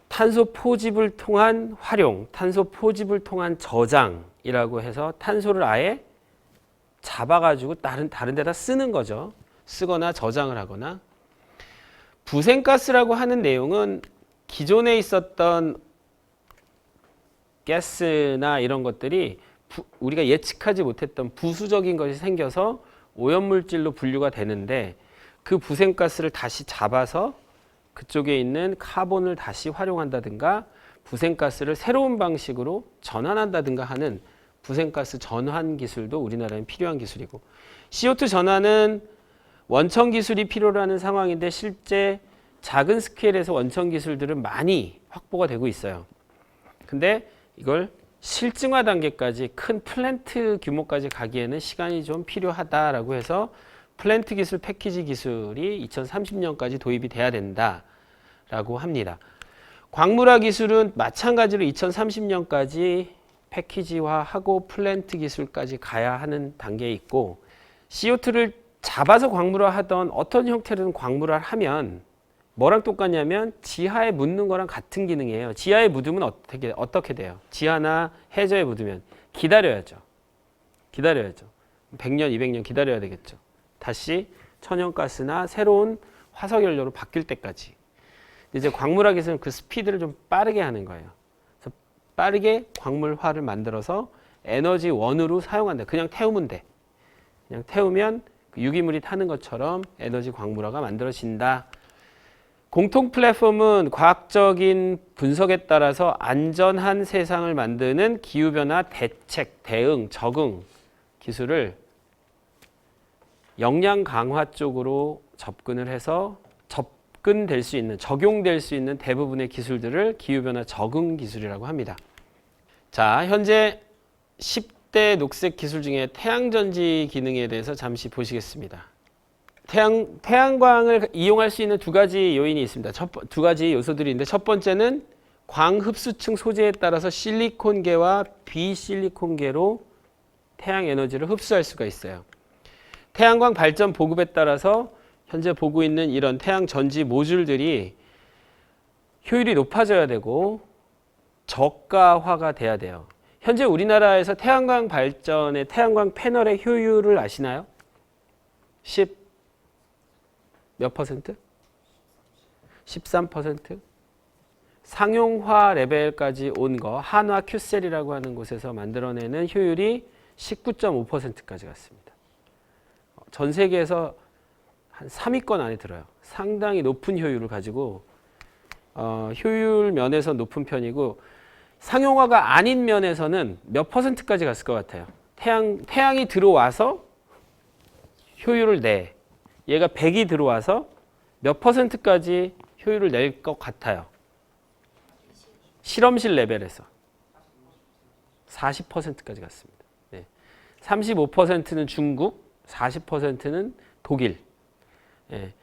탄소 포집을 통한 활용, 탄소 포집을 통한 저장이라고 해서 탄소를 아예 잡아가지고 다른 데다 쓰는 거죠. 쓰거나 저장을 하거나. 부생가스라고 하는 내용은 기존에 있었던 가스나 이런 것들이 우리가 예측하지 못했던 부수적인 것이 생겨서 오염물질로 분류가 되는데 그 부생가스를 다시 잡아서 그쪽에 있는 카본을 다시 활용한다든가 부생가스를 새로운 방식으로 전환한다든가 하는 부생가스 전환 기술도 우리나라에 필요한 기술이고, CO2 전환은 원천 기술이 필요로 하는 상황인데 실제 작은 스케일에서 원천 기술들은 많이 확보가 되고 있어요. 근데 이걸 실증화 단계까지 큰 플랜트 규모까지 가기에는 시간이 좀 필요하다라고 해서 플랜트 기술, 패키지 기술이 2030년까지 도입이 돼야 된다라고 합니다. 광물화 기술은 마찬가지로 2030년까지 패키지화하고 플랜트 기술까지 가야 하는 단계에 있고, CO2를 잡아서 광물화하던 어떤 형태로든 광물화를 하면 뭐랑 똑같냐면 지하에 묻는 거랑 같은 기능이에요. 지하에 묻으면 어떻게 돼요? 지하나 해저에 묻으면 기다려야죠. 100년, 200년 기다려야 되겠죠. 다시 천연가스나 새로운 화석연료로 바뀔 때까지. 이제 광물화 기술은 그 스피드를 좀 빠르게 하는 거예요. 그래서 빠르게 광물화를 만들어서 에너지 원으로 사용한다. 그냥 태우면 돼. 그냥 태우면 유기물이 타는 것처럼 에너지 광물화가 만들어진다. 공통 플랫폼은 과학적인 분석에 따라서 안전한 세상을 만드는 기후변화 대책, 대응, 적응 기술을 역량 강화 쪽으로 접근을 해서 접근될 수 있는, 적용될 수 있는 대부분의 기술들을 기후변화 적응 기술이라고 합니다. 자, 현재 10대 녹색 기술 중에 태양전지 기능에 대해서 잠시 보시겠습니다. 태양광을 이용할 수 있는 2가지 요인이 있습니다. 2가지 요소들이 있는데, 첫 번째는 광흡수층 소재에 따라서 실리콘계와 비실리콘계로 태양 에너지를 흡수할 수가 있어요. 태양광 발전 보급에 따라서 현재 보고 있는 이런 태양 전지 모듈들이 효율이 높아져야 되고 저가화가 돼야 돼요. 현재 우리나라에서 태양광 발전의 태양광 패널의 효율을 아시나요? 10 몇 퍼센트? 13%? 상용화 레벨까지 온 거 한화 큐셀이라고 하는 곳에서 만들어내는 효율이 19.5%까지 갔습니다. 전 세계에서 한 3위권 안에 들어요. 상당히 높은 효율을 가지고 효율 면에서 높은 편이고 상용화가 아닌 면에서는 몇 퍼센트까지 갔을 것 같아요. 태양이 들어와서 효율을 내. 얘가 100이 들어와서 몇 퍼센트까지 효율을 낼 것 같아요. 실험실 레벨에서 40%까지 갔습니다. 네. 35%는 중국, 40%는 독일. 네.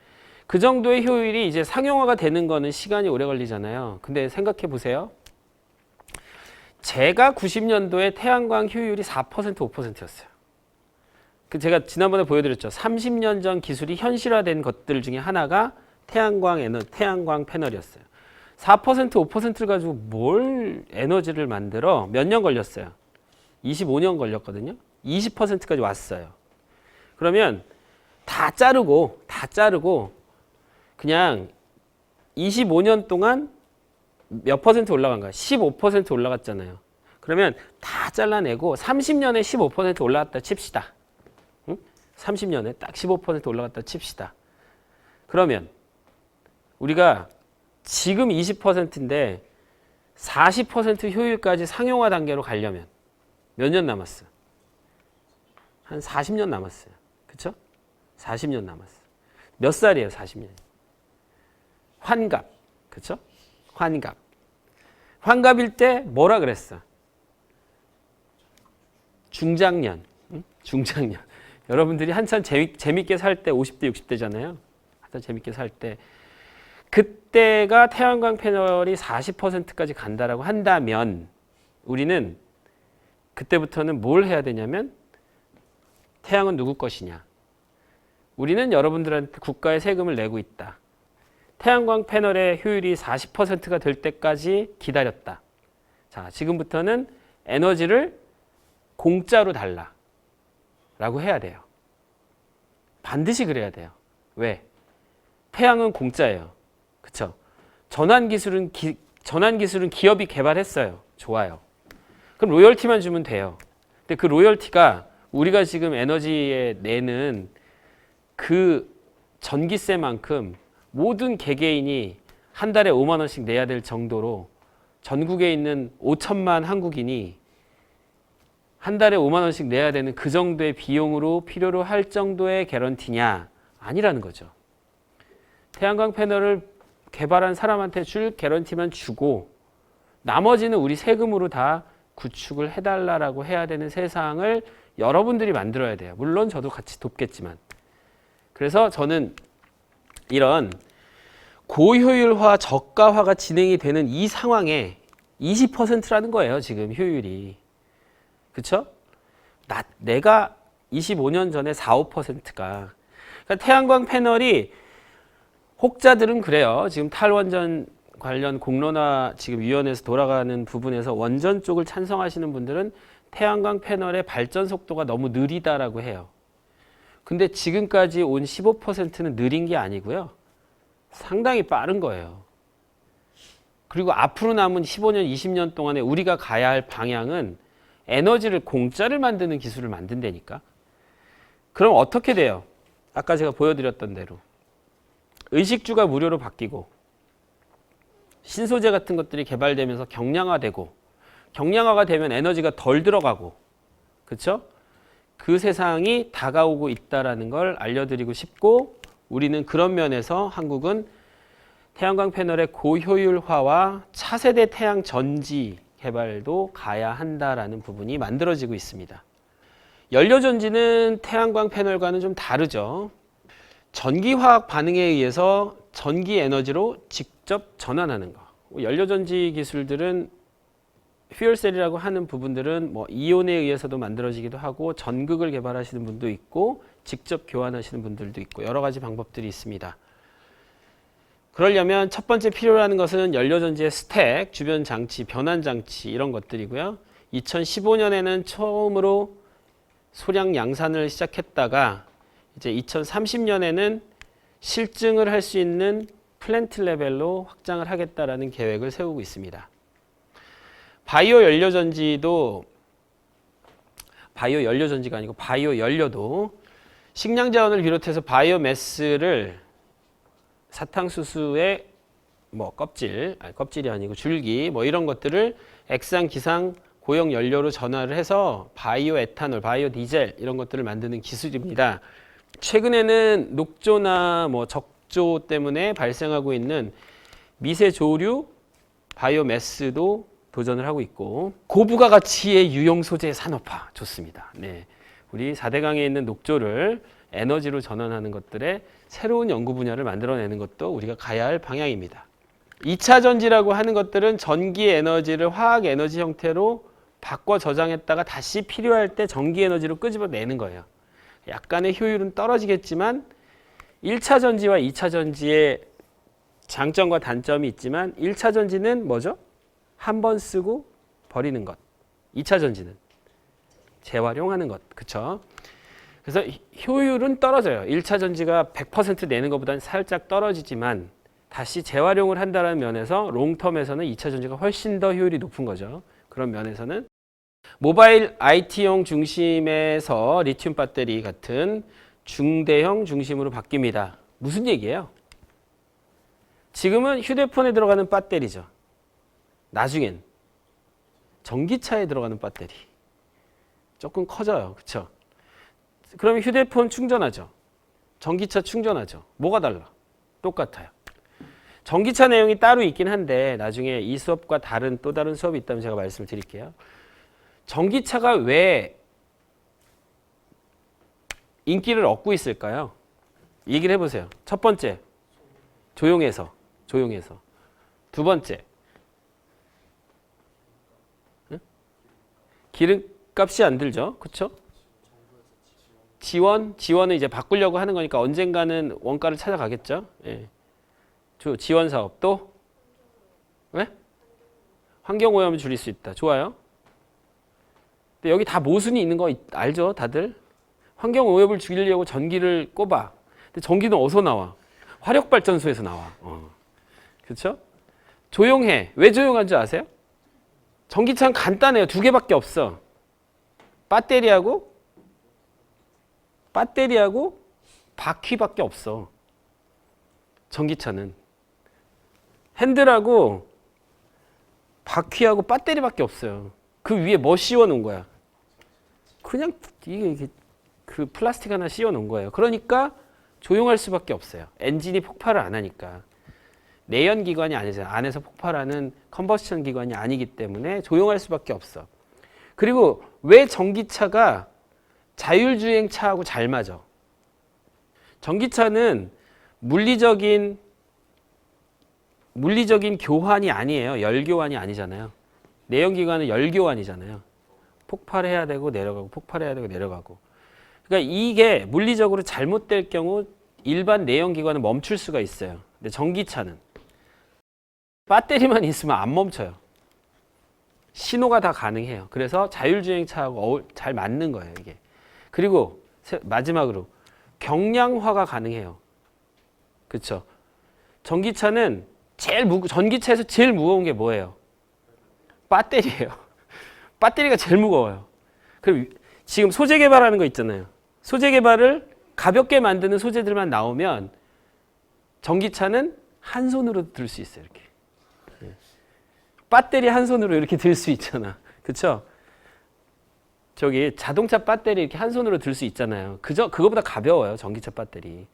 그 정도의 효율이 이제 상용화가 되는 거는 시간이 오래 걸리잖아요. 근데 생각해 보세요. 제가 90년도에 태양광 효율이 4%, 5%였어요. 제가 지난번에 보여드렸죠. 30년 전 기술이 현실화된 것들 중에 하나가 태양광 패널이었어요. 4%, 5%를 가지고 뭘 에너지를 만들어? 몇 년 걸렸어요? 25년 걸렸거든요. 20%까지 왔어요. 그러면 다 자르고 그냥 25년 동안 몇 퍼센트 올라간 거야? 15% 올라갔잖아요. 그러면 다 잘라내고 30년에 15% 올라갔다 칩시다. 응? 30년에 딱 15% 올라갔다 칩시다. 그러면 우리가 지금 20%인데 40% 효율까지 상용화 단계로 가려면 몇 년 남았어? 한 40년 남았어요. 그쵸? 40년 남았어. 몇 살이에요, 40년? 환갑. 그쵸? 환갑. 환갑일 때 뭐라 그랬어? 중장년. 응? 중장년. 여러분들이 한참 재밌게 살 때 50대, 60대잖아요. 한참 재밌게 살 때. 그때가 태양광 패널이 40%까지 간다라고 한다면 우리는 그때부터는 뭘 해야 되냐면 태양은 누구 것이냐. 우리는 여러분들한테 국가의 세금을 내고 있다. 태양광 패널의 효율이 40%가 될 때까지 기다렸다. 자, 지금부터는 에너지를 공짜로 달라 라고 해야 돼요. 반드시 그래야 돼요. 왜? 태양은 공짜예요. 그쵸? 전환 기술은 기업이 개발했어요. 좋아요. 그럼 로열티만 주면 돼요. 근데 그 로열티가 우리가 지금 에너지에 내는 그 전기세만큼 모든 개개인이 한 달에 5만 원씩 내야 될 정도로 전국에 있는 5천만 한국인이 한 달에 5만 원씩 내야 되는 그 정도의 비용으로 필요로 할 정도의 개런티냐? 아니라는 거죠. 태양광 패널을 개발한 사람한테 줄 개런티만 주고 나머지는 우리 세금으로 다 구축을 해달라고 해야 되는 세상을 여러분들이 만들어야 돼요. 물론 저도 같이 돕겠지만. 그래서 저는 이런 고효율화, 저가화가 진행이 되는 이 상황에 20%라는 거예요. 지금 효율이. 그렇죠? 내가 25년 전에 4, 5%가 그러니까 태양광 패널이 혹자들은 그래요. 지금 탈원전 관련 공론화 지금 위원회에서 돌아가는 부분에서 원전 쪽을 찬성하시는 분들은 태양광 패널의 발전 속도가 너무 느리다라고 해요. 근데 지금까지 온 15%는 느린 게 아니고요. 상당히 빠른 거예요. 그리고 앞으로 남은 15년, 20년 동안에 우리가 가야 할 방향은 에너지를 공짜를 만드는 기술을 만든다니까. 그럼 어떻게 돼요? 아까 제가 보여드렸던 대로. 의식주가 무료로 바뀌고 신소재 같은 것들이 개발되면서 경량화되고 경량화가 되면 에너지가 덜 들어가고 그렇죠? 그 세상이 다가오고 있다는 걸 알려드리고 싶고 우리는 그런 면에서 한국은 태양광 패널의 고효율화와 차세대 태양 전지 개발도 가야 한다라는 부분이 만들어지고 있습니다. 연료전지는 태양광 패널과는 좀 다르죠. 전기화학 반응에 의해서 전기 에너지로 직접 전환하는 거. 연료전지 기술들은 퓨얼셀이라고 하는 부분들은 뭐 이온에 의해서도 만들어지기도 하고 전극을 개발하시는 분도 있고 직접 교환하시는 분들도 있고 여러 가지 방법들이 있습니다. 그러려면 첫 번째 필요로 하는 것은 연료전지의 스택, 주변 장치, 변환 장치 이런 것들이고요. 2015년에는 처음으로 소량 양산을 시작했다가 이제 2030년에는 실증을 할 수 있는 플랜트 레벨로 확장을 하겠다라는 계획을 세우고 있습니다. 바이오 연료전지가 아니고 바이오 연료도 식량 자원을 비롯해서 바이오매스를 사탕수수의 뭐 껍질이 아니고 줄기 뭐 이런 것들을 액상, 기상, 고형 연료로 전환을 해서 바이오 에탄올, 바이오 디젤 이런 것들을 만드는 기술입니다. 최근에는 녹조나 뭐 적조 때문에 발생하고 있는 미세 조류 바이오매스도 도전을 하고 있고, 고부가 가치의 유용 소재 산업화 좋습니다. 네. 우리 4대강에 있는 녹조를 에너지로 전환하는 것들의 새로운 연구 분야를 만들어내는 것도 우리가 가야 할 방향입니다. 2차 전지라고 하는 것들은 전기 에너지를 화학 에너지 형태로 바꿔 저장했다가 다시 필요할 때 전기 에너지로 끄집어내는 거예요. 약간의 효율은 떨어지겠지만 1차 전지와 2차 전지의 장점과 단점이 있지만 1차 전지는 뭐죠? 한 번 쓰고 버리는 것. 2차 전지는 재활용하는 것. 그쵸? 그래서 효율은 떨어져요. 1차 전지가 100% 내는 것보다는 살짝 떨어지지만 다시 재활용을 한다는 면에서 롱텀에서는 2차 전지가 훨씬 더 효율이 높은 거죠. 그런 면에서는 모바일 IT용 중심에서 리튬 배터리 같은 중대형 중심으로 바뀝니다. 무슨 얘기예요? 지금은 휴대폰에 들어가는 배터리죠. 나중엔 전기차에 들어가는 배터리. 조금 커져요. 그렇죠? 그러면 휴대폰 충전하죠. 전기차 충전하죠. 뭐가 달라? 똑같아요. 전기차 내용이 따로 있긴 한데 나중에 이 수업과 다른 또 다른 수업이 있다면 제가 말씀을 드릴게요. 전기차가 왜 인기를 얻고 있을까요? 얘기를 해보세요. 첫 번째, 조용해서. 두 번째, 기름값이 안 들죠. 그렇죠? 지원은 이제 바꾸려고 하는 거니까 언젠가는 원가를 찾아가겠죠. 예. 지원 사업도 왜? 환경오염을 줄일 수 있다. 좋아요. 근데 여기 다 모순이 있는 거 알죠? 다들? 환경오염을 줄이려고 전기를 꼽아. 근데 전기는 어디서 나와? 화력발전소에서 나와. 그렇죠? 조용해. 왜 조용한 줄 아세요? 전기차는 간단해요. 두 개밖에 없어. 배터리하고 바퀴밖에 없어. 전기차는. 핸들하고 바퀴하고 배터리밖에 없어요. 그 위에 뭐 씌워 놓은 거야? 그냥 이게 그 플라스틱 하나 씌워 놓은 거예요. 그러니까 조용할 수밖에 없어요. 엔진이 폭발을 안 하니까. 내연 기관이 아니잖아요. 안에서 폭발하는 컨버션 기관이 아니기 때문에 조용할 수밖에 없어. 그리고 왜 전기차가 자율주행차하고 잘 맞아? 전기차는 물리적인 교환이 아니에요. 열교환이 아니잖아요. 내연기관은 열교환이잖아요. 폭발해야 되고 내려가고 폭발해야 되고 내려가고. 그러니까 이게 물리적으로 잘못될 경우 일반 내연기관은 멈출 수가 있어요. 근데 전기차는 배터리만 있으면 안 멈춰요. 신호가 다 가능해요. 그래서 자율주행차하고 잘 맞는 거예요, 이게. 그리고 마지막으로 경량화가 가능해요. 그렇죠? 전기차는 전기차에서 제일 무거운 게 뭐예요? 배터리예요. 배터리가 제일 무거워요. 그럼 지금 소재 개발하는 거 있잖아요. 소재 개발을 가볍게 만드는 소재들만 나오면 전기차는 한 손으로 들 수 있어요. 이렇게. 배터리 한 손으로 이렇게 들 수 있잖아. 그렇죠? 저기 자동차 배터리 이렇게 한 손으로 들 수 있잖아요. 그거보다 가벼워요. 전기차 배터리.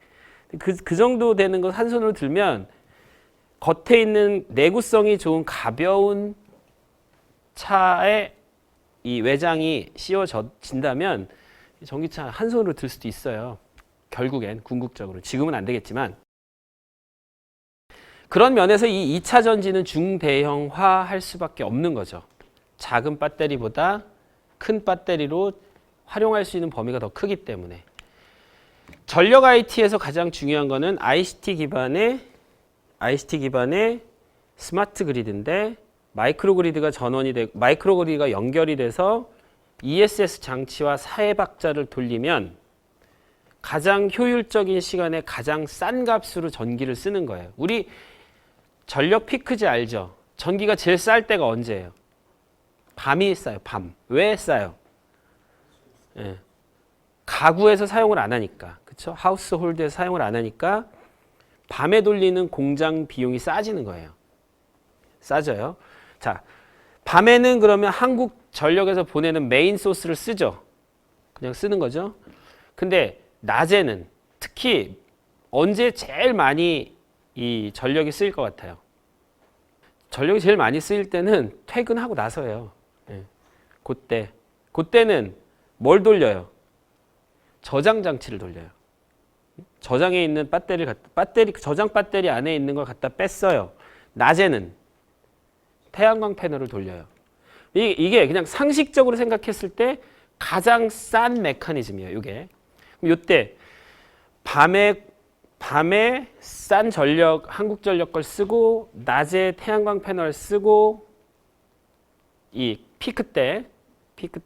그 정도 되는 거 한 손으로 들면 겉에 있는 내구성이 좋은 가벼운 차에 이 외장이 씌워진다면 전기차 한 손으로 들 수도 있어요. 결국엔 궁극적으로. 지금은 안 되겠지만. 그런 면에서 이 2차 전지는 중대형화 할 수밖에 없는 거죠. 작은 배터리보다 큰 배터리로 활용할 수 있는 범위가 더 크기 때문에. 전력 IT에서 가장 중요한 거는 ICT 기반의 스마트 그리드인데 마이크로그리드가 전원이 되고 마이크로그리드가 연결이 돼서 ESS 장치와 사회박자를 돌리면 가장 효율적인 시간에 가장 싼 값으로 전기를 쓰는 거예요. 우리 전력 피크제 알죠? 전기가 제일 쌀 때가 언제예요? 밤이 싸요. 밤. 왜 싸요? 예. 가구에서 사용을 안 하니까. 그렇죠? 하우스홀드에서 사용을 안 하니까 밤에 돌리는 공장 비용이 싸지는 거예요. 싸져요. 자, 밤에는 그러면 한국 전력에서 보내는 메인 소스를 쓰죠. 그냥 쓰는 거죠. 근데 낮에는 특히 언제 제일 많이 이 전력이 쓰일 것 같아요? 전력이 제일 많이 쓰일 때는 퇴근하고 나서예요. 예. 그때는 뭘 돌려요? 저장 장치를 돌려요. 저장에 있는 저장 배터리 안에 있는 걸 갖다 뺐어요. 낮에는 태양광 패널을 돌려요. 이게 그냥 상식적으로 생각했을 때 가장 싼 메커니즘이에요. 이게. 이때 밤에 싼 전력, 한국전력 걸 쓰고 낮에 태양광 패널 쓰고 이 피크 때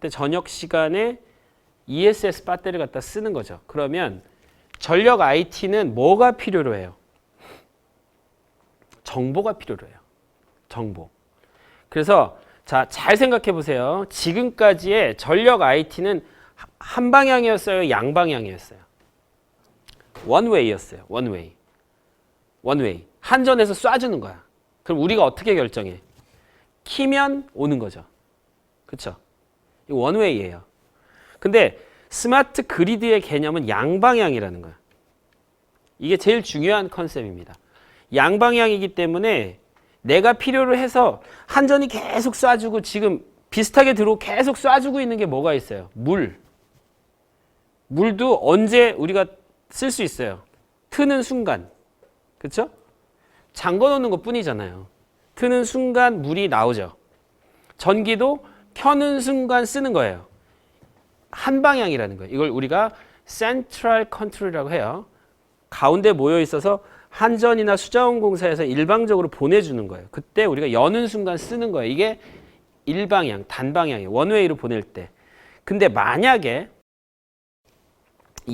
저녁 시간에 ESS 배터리 갖다 쓰는 거죠. 그러면 전력 IT는 뭐가 필요로 해요? 정보가 필요로 해요. 정보. 그래서 자, 잘 생각해 보세요. 지금까지의 전력 IT는 한 방향이었어요? 양방향이었어요? 원웨이였어요. 원웨이. 한전에서 쏴주는 거야. 그럼 우리가 어떻게 결정해? 키면 오는 거죠. 그렇죠? 이 원웨이예요. 근데 스마트 그리드의 개념은 양방향이라는 거야. 이게 제일 중요한 컨셉입니다. 양방향이기 때문에 내가 필요로 해서 한전이 계속 쏴주고 지금 비슷하게 들어오고 계속 쏴주고 있는 게 뭐가 있어요? 물도 언제 우리가 쓸 수 있어요? 트는 순간. 그렇죠? 잠궈 놓는 것 뿐이잖아요. 트는 순간 물이 나오죠. 전기도 켜는 순간 쓰는 거예요. 한 방향이라는 거예요. 이걸 우리가 센트럴 컨트롤이라고 해요. 가운데 모여 있어서 한전이나 수자원공사에서 일방적으로 보내주는 거예요. 그때 우리가 여는 순간 쓰는 거예요. 이게 일방향, 단방향이에요. 원웨이로 보낼 때. 근데 만약에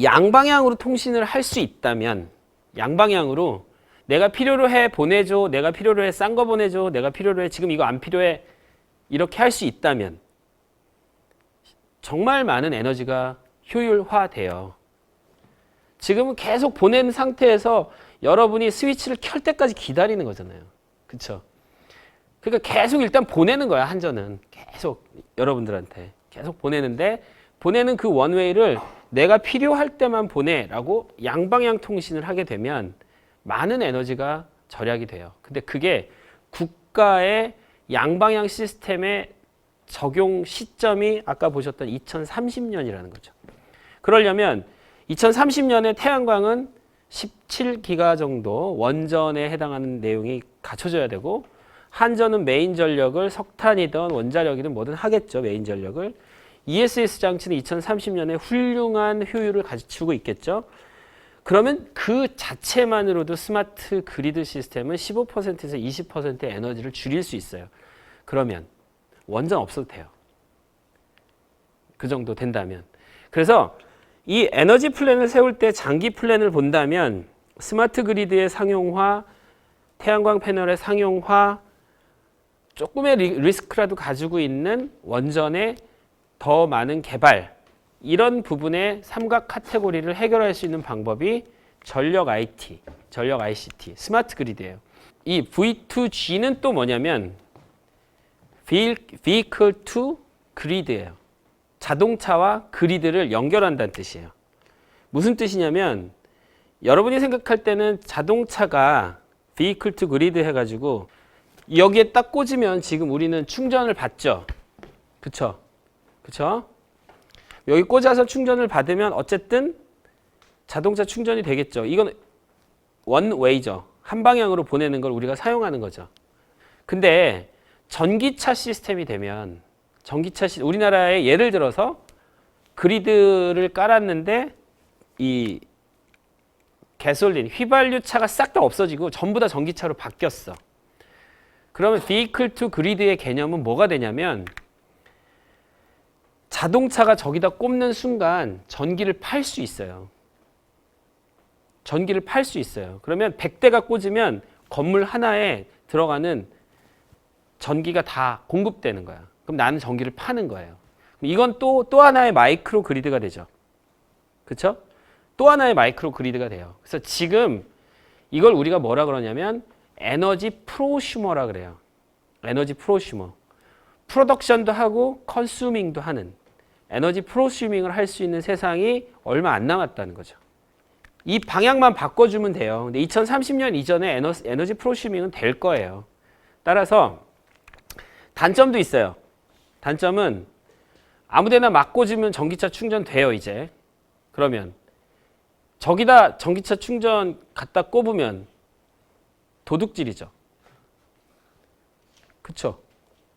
양방향으로 통신을 할 수 있다면 양방향으로 내가 필요로 해 보내줘, 내가 필요로 해 싼 거 보내줘, 내가 필요로 해 지금 이거 안 필요해 이렇게 할 수 있다면 정말 많은 에너지가 효율화돼요. 지금은 계속 보낸 상태에서 여러분이 스위치를 켤 때까지 기다리는 거잖아요. 그렇죠? 그러니까 계속 일단 보내는 거야. 한전은 계속 여러분들한테 계속 보내는데 보내는 그 원웨이를 내가 필요할 때만 보내라고 양방향 통신을 하게 되면 많은 에너지가 절약이 돼요. 근데 그게 국가의 양방향 시스템의 적용 시점이 아까 보셨던 2030년이라는 거죠. 그러려면 2030년에 태양광은 17기가 정도 원전에 해당하는 내용이 갖춰져야 되고 한전은 메인 전력을 석탄이든 원자력이든 뭐든 하겠죠. 메인 전력을. ESS 장치는 2030년에 훌륭한 효율을 갖추고 있겠죠. 그러면 그 자체만으로도 스마트 그리드 시스템은 15%에서 20%의 에너지를 줄일 수 있어요. 그러면 원전 없어도 돼요. 그 정도 된다면. 그래서 이 에너지 플랜을 세울 때 장기 플랜을 본다면 스마트 그리드의 상용화, 태양광 패널의 상용화, 조금의 리스크라도 가지고 있는 원전의 더 많은 개발, 이런 부분의 삼각 카테고리를 해결할 수 있는 방법이 전력 IT, 전력 ICT, 스마트 그리드예요. 이 V2G는 또 뭐냐면 Vehicle to Grid예요. 자동차와 그리드를 연결한다는 뜻이에요. 무슨 뜻이냐면 여러분이 생각할 때는 자동차가 Vehicle to Grid 해가지고 여기에 딱 꽂으면 지금 우리는 충전을 받죠. 그쵸? 그쵸? 여기 꽂아서 충전을 받으면 어쨌든 자동차 충전이 되겠죠. 이건 원웨이죠. 한 방향으로 보내는 걸 우리가 사용하는 거죠. 근데 전기차 시스템이 되면 우리나라에 예를 들어서 그리드를 깔았는데 이 가솔린, 휘발유차가 싹 다 없어지고 전부 다 전기차로 바뀌었어. 그러면 vehicle to grid의 개념은 뭐가 되냐면 자동차가 저기다 꼽는 순간 전기를 팔 수 있어요. 전기를 팔 수 있어요. 그러면 100대가 꽂으면 건물 하나에 들어가는 전기가 다 공급되는 거야. 그럼 나는 전기를 파는 거예요. 이건 또 하나의 마이크로 그리드가 되죠. 그렇죠? 또 하나의 마이크로 그리드가 돼요. 그래서 지금 이걸 우리가 뭐라 그러냐면 에너지 프로슈머라 그래요. 에너지 프로슈머. 프로덕션도 하고 컨슈밍도 하는 에너지 프로슈밍을 할 수 있는 세상이 얼마 안 남았다는 거죠. 이 방향만 바꿔주면 돼요. 근데 2030년 이전에 에너지 프로슈밍은 될 거예요. 따라서 단점도 있어요. 단점은 아무데나 막 꽂으면 전기차 충전돼요, 이제. 그러면 저기다 전기차 충전 갖다 꼽으면 도둑질이죠. 그쵸?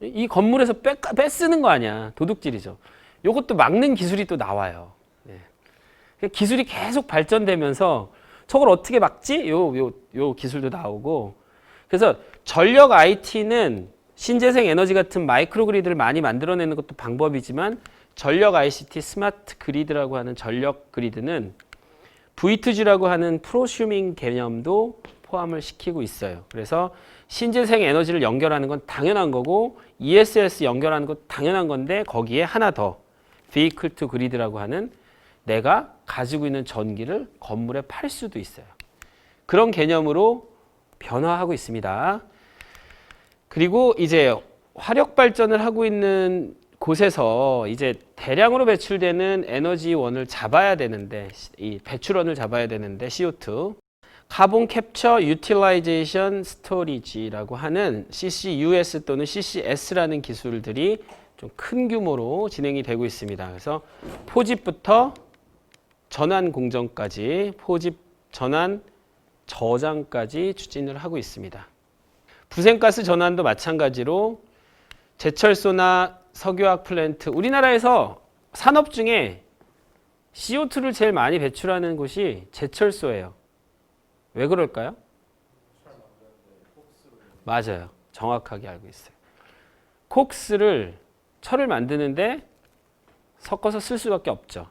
이 건물에서 뺏쓰는 거 아니야. 도둑질이죠. 이것도 막는 기술이 또 나와요. 네. 기술이 계속 발전되면서 저걸 어떻게 막지? 요 기술도 나오고. 그래서 전력 IT는 신재생 에너지 같은 마이크로 그리드를 많이 만들어내는 것도 방법이지만 전력 ICT 스마트 그리드라고 하는 전력 그리드는 V2G라고 하는 프로슈밍 개념도 포함을 시키고 있어요. 그래서 신재생 에너지를 연결하는 건 당연한 거고 ESS 연결하는 건 당연한 건데 거기에 하나 더 vehicle to grid라고 하는 내가 가지고 있는 전기를 건물에 팔 수도 있어요. 그런 개념으로 변화하고 있습니다. 그리고 이제 화력 발전을 하고 있는 곳에서 이제 대량으로 배출되는 에너지원을 잡아야 되는데 이 배출원을 잡아야 되는데 CO2 카본 캡처 유틸라이제이션 스토리지라고 하는 CCUS 또는 CCS라는 기술들이 좀 큰 규모로 진행이 되고 있습니다. 그래서 포집부터 전환 공정까지 포집 전환 저장까지 추진을 하고 있습니다. 부생가스 전환도 마찬가지로 제철소나 석유화학 플랜트 우리나라에서 산업 중에 CO2를 제일 많이 배출하는 곳이 제철소예요. 왜 그럴까요? 맞아요. 정확하게 알고 있어요. 콕스를 철을 만드는데 섞어서 쓸 수밖에 없죠.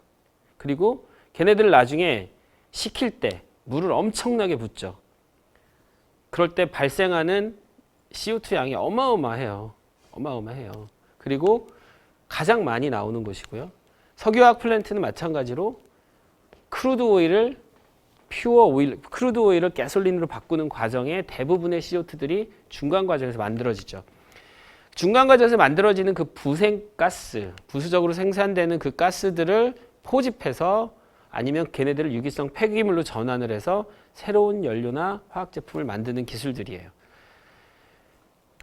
그리고 걔네들 나중에 식힐 때 물을 엄청나게 붓죠. 그럴 때 발생하는 CO2 양이 어마어마해요. 어마어마해요. 그리고 가장 많이 나오는 곳이고요. 석유화학 플랜트는 마찬가지로 크루드 오일을 퓨어 오일, 크루드 오일을 가솔린으로 바꾸는 과정에 대부분의 CO2들이 중간 과정에서 만들어지죠. 중간 과정에서 만들어지는 그 부생가스, 부수적으로 생산되는 그 가스들을 포집해서 아니면 걔네들을 유기성 폐기물로 전환을 해서 새로운 연료나 화학 제품을 만드는 기술들이에요.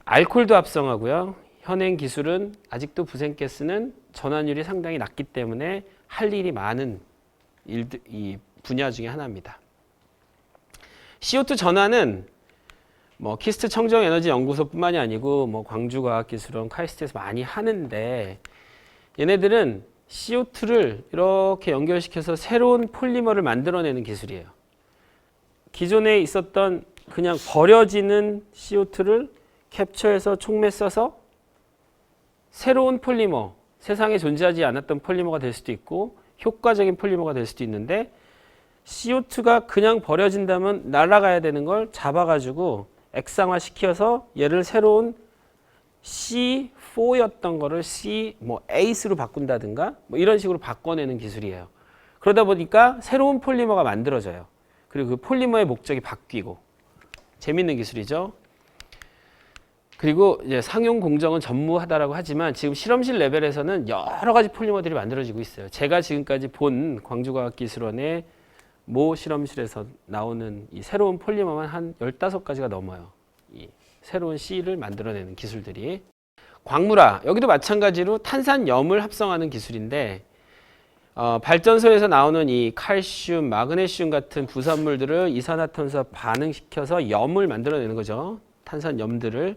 알코올도 합성하고요. 현행 기술은 아직도 부생가스는 전환율이 상당히 낮기 때문에 할 일이 많은 이 분야 중에 하나입니다. CO2 전환은 뭐 키스트 청정에너지연구소뿐만이 아니고 뭐 광주과학기술원, 카이스트에서 많이 하는데 얘네들은 CO2를 이렇게 연결시켜서 새로운 폴리머를 만들어내는 기술이에요. 기존에 있었던 그냥 버려지는 CO2를 캡처해서 촉매 써서 새로운 폴리머, 세상에 존재하지 않았던 폴리머가 될 수도 있고 효과적인 폴리머가 될 수도 있는데 CO2가 그냥 버려진다면 날아가야 되는 걸 잡아가지고 액상화 시켜서 얘를 새로운 C4였던 거를 C8로 바꾼다든가 뭐 이런 식으로 바꿔내는 기술이에요. 그러다 보니까 새로운 폴리머가 만들어져요. 그리고 그 폴리머의 목적이 바뀌고 재밌는 기술이죠. 그리고 이제 상용 공정은 전무하다라고 하지만 지금 실험실 레벨에서는 여러 가지 폴리머들이 만들어지고 있어요. 제가 지금까지 본 광주과학기술원의 모 실험실에서 나오는 이 새로운 폴리머만 한 15가지가 넘어요. 이 새로운 C를 만들어내는 기술들이. 광물화, 여기도 마찬가지로 탄산염을 합성하는 기술인데 발전소에서 나오는 이 칼슘, 마그네슘 같은 부산물들을 이산화탄소와 반응시켜서 염을 만들어내는 거죠. 탄산염들을.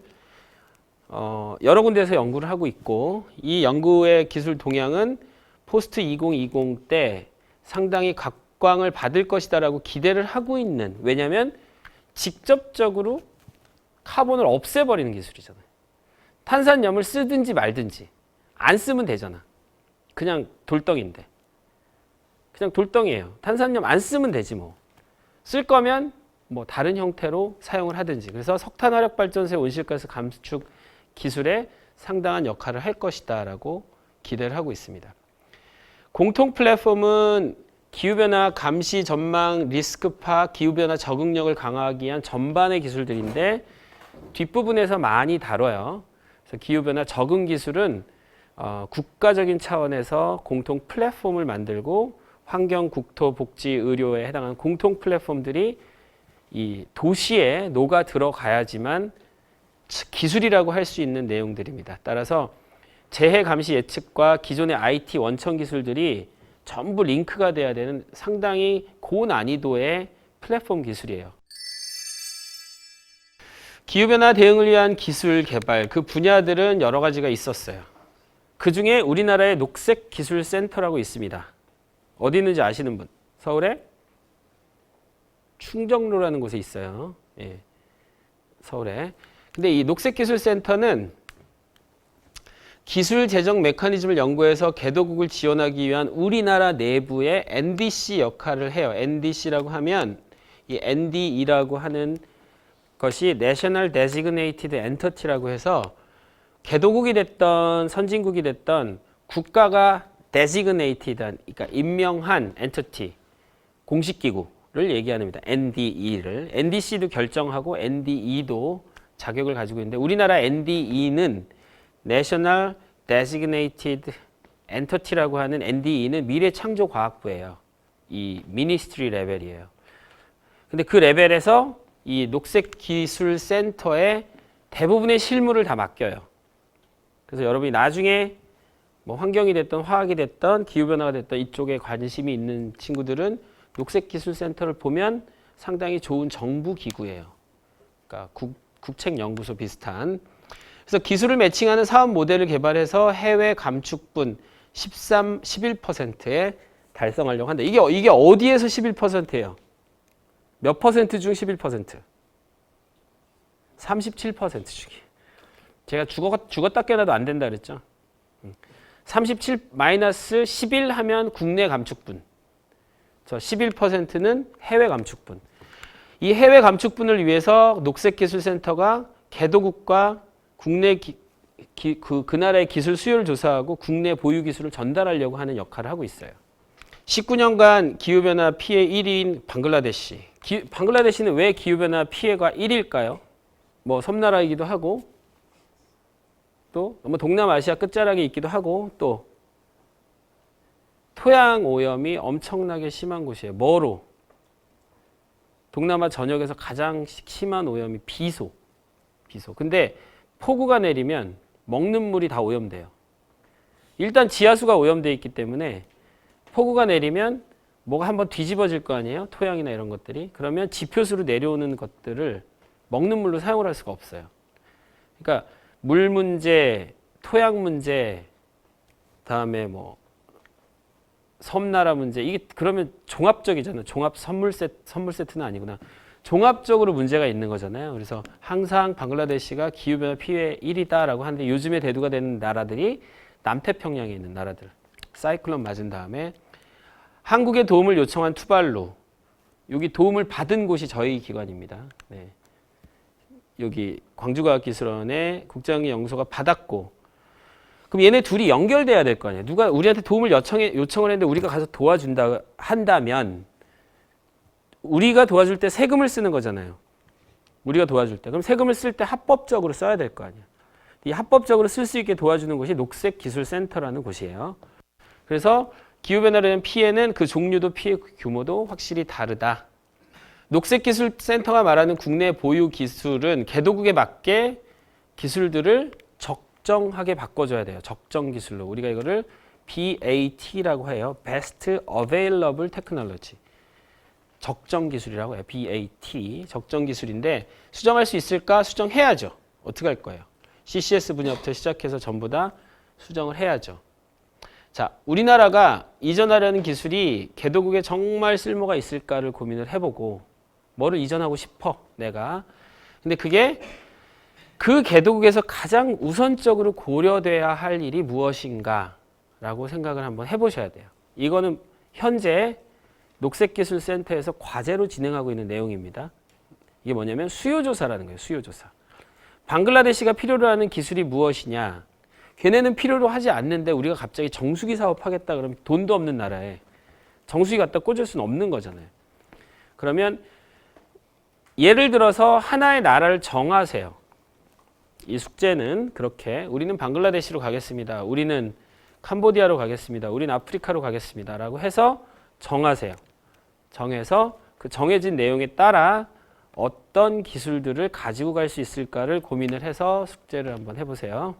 여러 군데에서 연구를 하고 있고 이 연구의 기술 동향은 포스트 2020 때 상당히 각광을 받을 것이다라고 기대를 하고 있는 왜냐하면 직접적으로 카본을 없애버리는 기술이잖아요. 탄산염을 쓰든지 말든지 안 쓰면 되잖아. 그냥 돌덩인데. 그냥 돌덩이에요. 탄산염 안 쓰면 되지 뭐. 쓸 거면 뭐 다른 형태로 사용을 하든지. 그래서 석탄화력발전소의 온실가스 감축 기술에 상당한 역할을 할 것이다 라고 기대를 하고 있습니다. 공통 플랫폼은 기후변화 감시 전망, 리스크 파악, 기후변화 적응력을 강화하기 위한 전반의 기술들인데 뒷부분에서 많이 다뤄요. 그래서 기후변화 적응 기술은 국가적인 차원에서 공통 플랫폼을 만들고 환경, 국토, 복지, 의료에 해당하는 공통 플랫폼들이 이 도시에 녹아 들어가야지만 기술이라고 할 수 있는 내용들입니다. 따라서 재해 감시 예측과 기존의 IT 원천 기술들이 전부 링크가 돼야 되는 상당히 고난이도의 플랫폼 기술이에요. 기후변화 대응을 위한 기술 개발, 그 분야들은 여러 가지가 있었어요. 그 중에 우리나라의 녹색기술센터라고 있습니다. 어디 있는지 아시는 분? 서울에? 충정로라는 곳에 있어요. 예, 서울에. 근데 이 녹색기술센터는 기술 제정 메커니즘을 연구해서 개도국을 지원하기 위한 우리나라 내부의 NDC 역할을 해요. NDC라고 하면 이 NDE라고 하는 것이 National Designated Entity라고 해서 개도국이 됐던 선진국이 됐던 국가가 designated, 그러니까 임명한 entity, 공식기구를 얘기합니다. NDE를. NDC도 결정하고 NDE도 자격을 가지고 있는데 우리나라 NDE는 National Designated Entity라고 하는 NDE는 미래창조과학부예요. 이 미니스트리 레벨이에요. 근데 그 레벨에서 이 녹색기술센터에 대부분의 실무를 다 맡겨요. 그래서 여러분이 나중에 뭐 환경이 됐던 화학이 됐던 기후변화가 됐던 이쪽에 관심이 있는 친구들은 녹색기술센터를 보면 상당히 좋은 정부기구예요. 그러니까 국책연구소 비슷한. 그래서 기술을 매칭하는 사업 모델을 개발해서 해외 감축분 11%에 달성하려고 한다. 이게 어디에서 11%예요? 몇 퍼센트 중 11%? 37% 중에. 제가 죽었다 깨나도 안 된다 그랬죠. 37 마이너스 11 하면 국내 감축분. 저 11%는 해외 감축분. 이 해외 감축분을 위해서 녹색기술센터가 개도국과 국내 그 나라의 기술 수요를 조사하고 국내 보유 기술을 전달하려고 하는 역할을 하고 있어요. 19년간 기후변화 피해 1위인 방글라데시. 방글라데시는 왜 기후변화 피해가 1위일까요? 뭐 섬나라이기도 하고 또 뭐 동남아시아 끝자락에 있기도 하고 또 토양 오염이 엄청나게 심한 곳이에요. 뭐로? 동남아 전역에서 가장 심한 오염이 비소. 근데 폭우가 내리면 먹는 물이 다 오염돼요. 일단 지하수가 오염돼 있기 때문에 폭우가 내리면 뭐가 한번 뒤집어질 거 아니에요? 토양이나 이런 것들이. 그러면 지표수로 내려오는 것들을 먹는 물로 사용을 할 수가 없어요. 그러니까 물 문제, 토양 문제, 다음에 뭐 섬나라 문제, 이게 그러면 종합적이잖아요. 종합 선물 세트는 아니구나. 종합적으로 문제가 있는 거잖아요. 그래서 항상 방글라데시가 기후변화 피해 1위다라고 하는데 요즘에 대두가 되는 나라들이 남태평양에 있는 나라들. 사이클론 맞은 다음에 한국의 도움을 요청한 투발루. 여기 도움을 받은 곳이 저희 기관입니다. 네. 여기 광주과학기술원에 국제환경연구소가 받았고, 그럼 얘네 둘이 연결돼야 될 거 아니에요. 누가 우리한테 도움을 요청을 했는데 우리가 가서 도와준다 한다면 우리가 도와줄 때 세금을 쓰는 거잖아요. 우리가 도와줄 때. 그럼 세금을 쓸 때 합법적으로 써야 될 거 아니에요. 이 합법적으로 쓸 수 있게 도와주는 곳이 녹색기술센터라는 곳이에요. 그래서 기후변화로 인한 피해는 그 종류도 피해 규모도 확실히 다르다. 녹색기술센터가 말하는 국내 보유 기술은 개도국에 맞게 기술들을 적정하게 바꿔줘야 돼요. 적정 기술로. 우리가 이거를 BAT라고 해요. Best Available Technology. 적정 기술이라고 해요. BAT. 적정 기술인데 수정할 수 있을까? 수정해야죠. 어떻게 할 거예요? CCS 분야부터 시작해서 전부 다 수정을 해야죠. 자, 우리나라가 이전하려는 기술이 개도국에 정말 쓸모가 있을까를 고민을 해보고 뭐를 이전하고 싶어, 내가. 근데 그게 그 개도국에서 가장 우선적으로 고려돼야 할 일이 무엇인가 라고 생각을 한번 해보셔야 돼요. 이거는 현재 녹색기술센터에서 과제로 진행하고 있는 내용입니다. 이게 뭐냐면 수요조사라는 거예요. 수요조사. 방글라데시가 필요로 하는 기술이 무엇이냐. 걔네는 필요로 하지 않는데 우리가 갑자기 정수기 사업하겠다 그러면 돈도 없는 나라에 정수기 갖다 꽂을 수는 없는 거잖아요. 그러면 예를 들어서 하나의 나라를 정하세요. 이 숙제는 그렇게 우리는 방글라데시로 가겠습니다. 우리는 캄보디아로 가겠습니다. 우리는 아프리카로 가겠습니다. 라고 해서 정하세요. 정해서 그 정해진 내용에 따라 어떤 기술들을 가지고 갈 수 있을까를 고민을 해서 숙제를 한번 해보세요.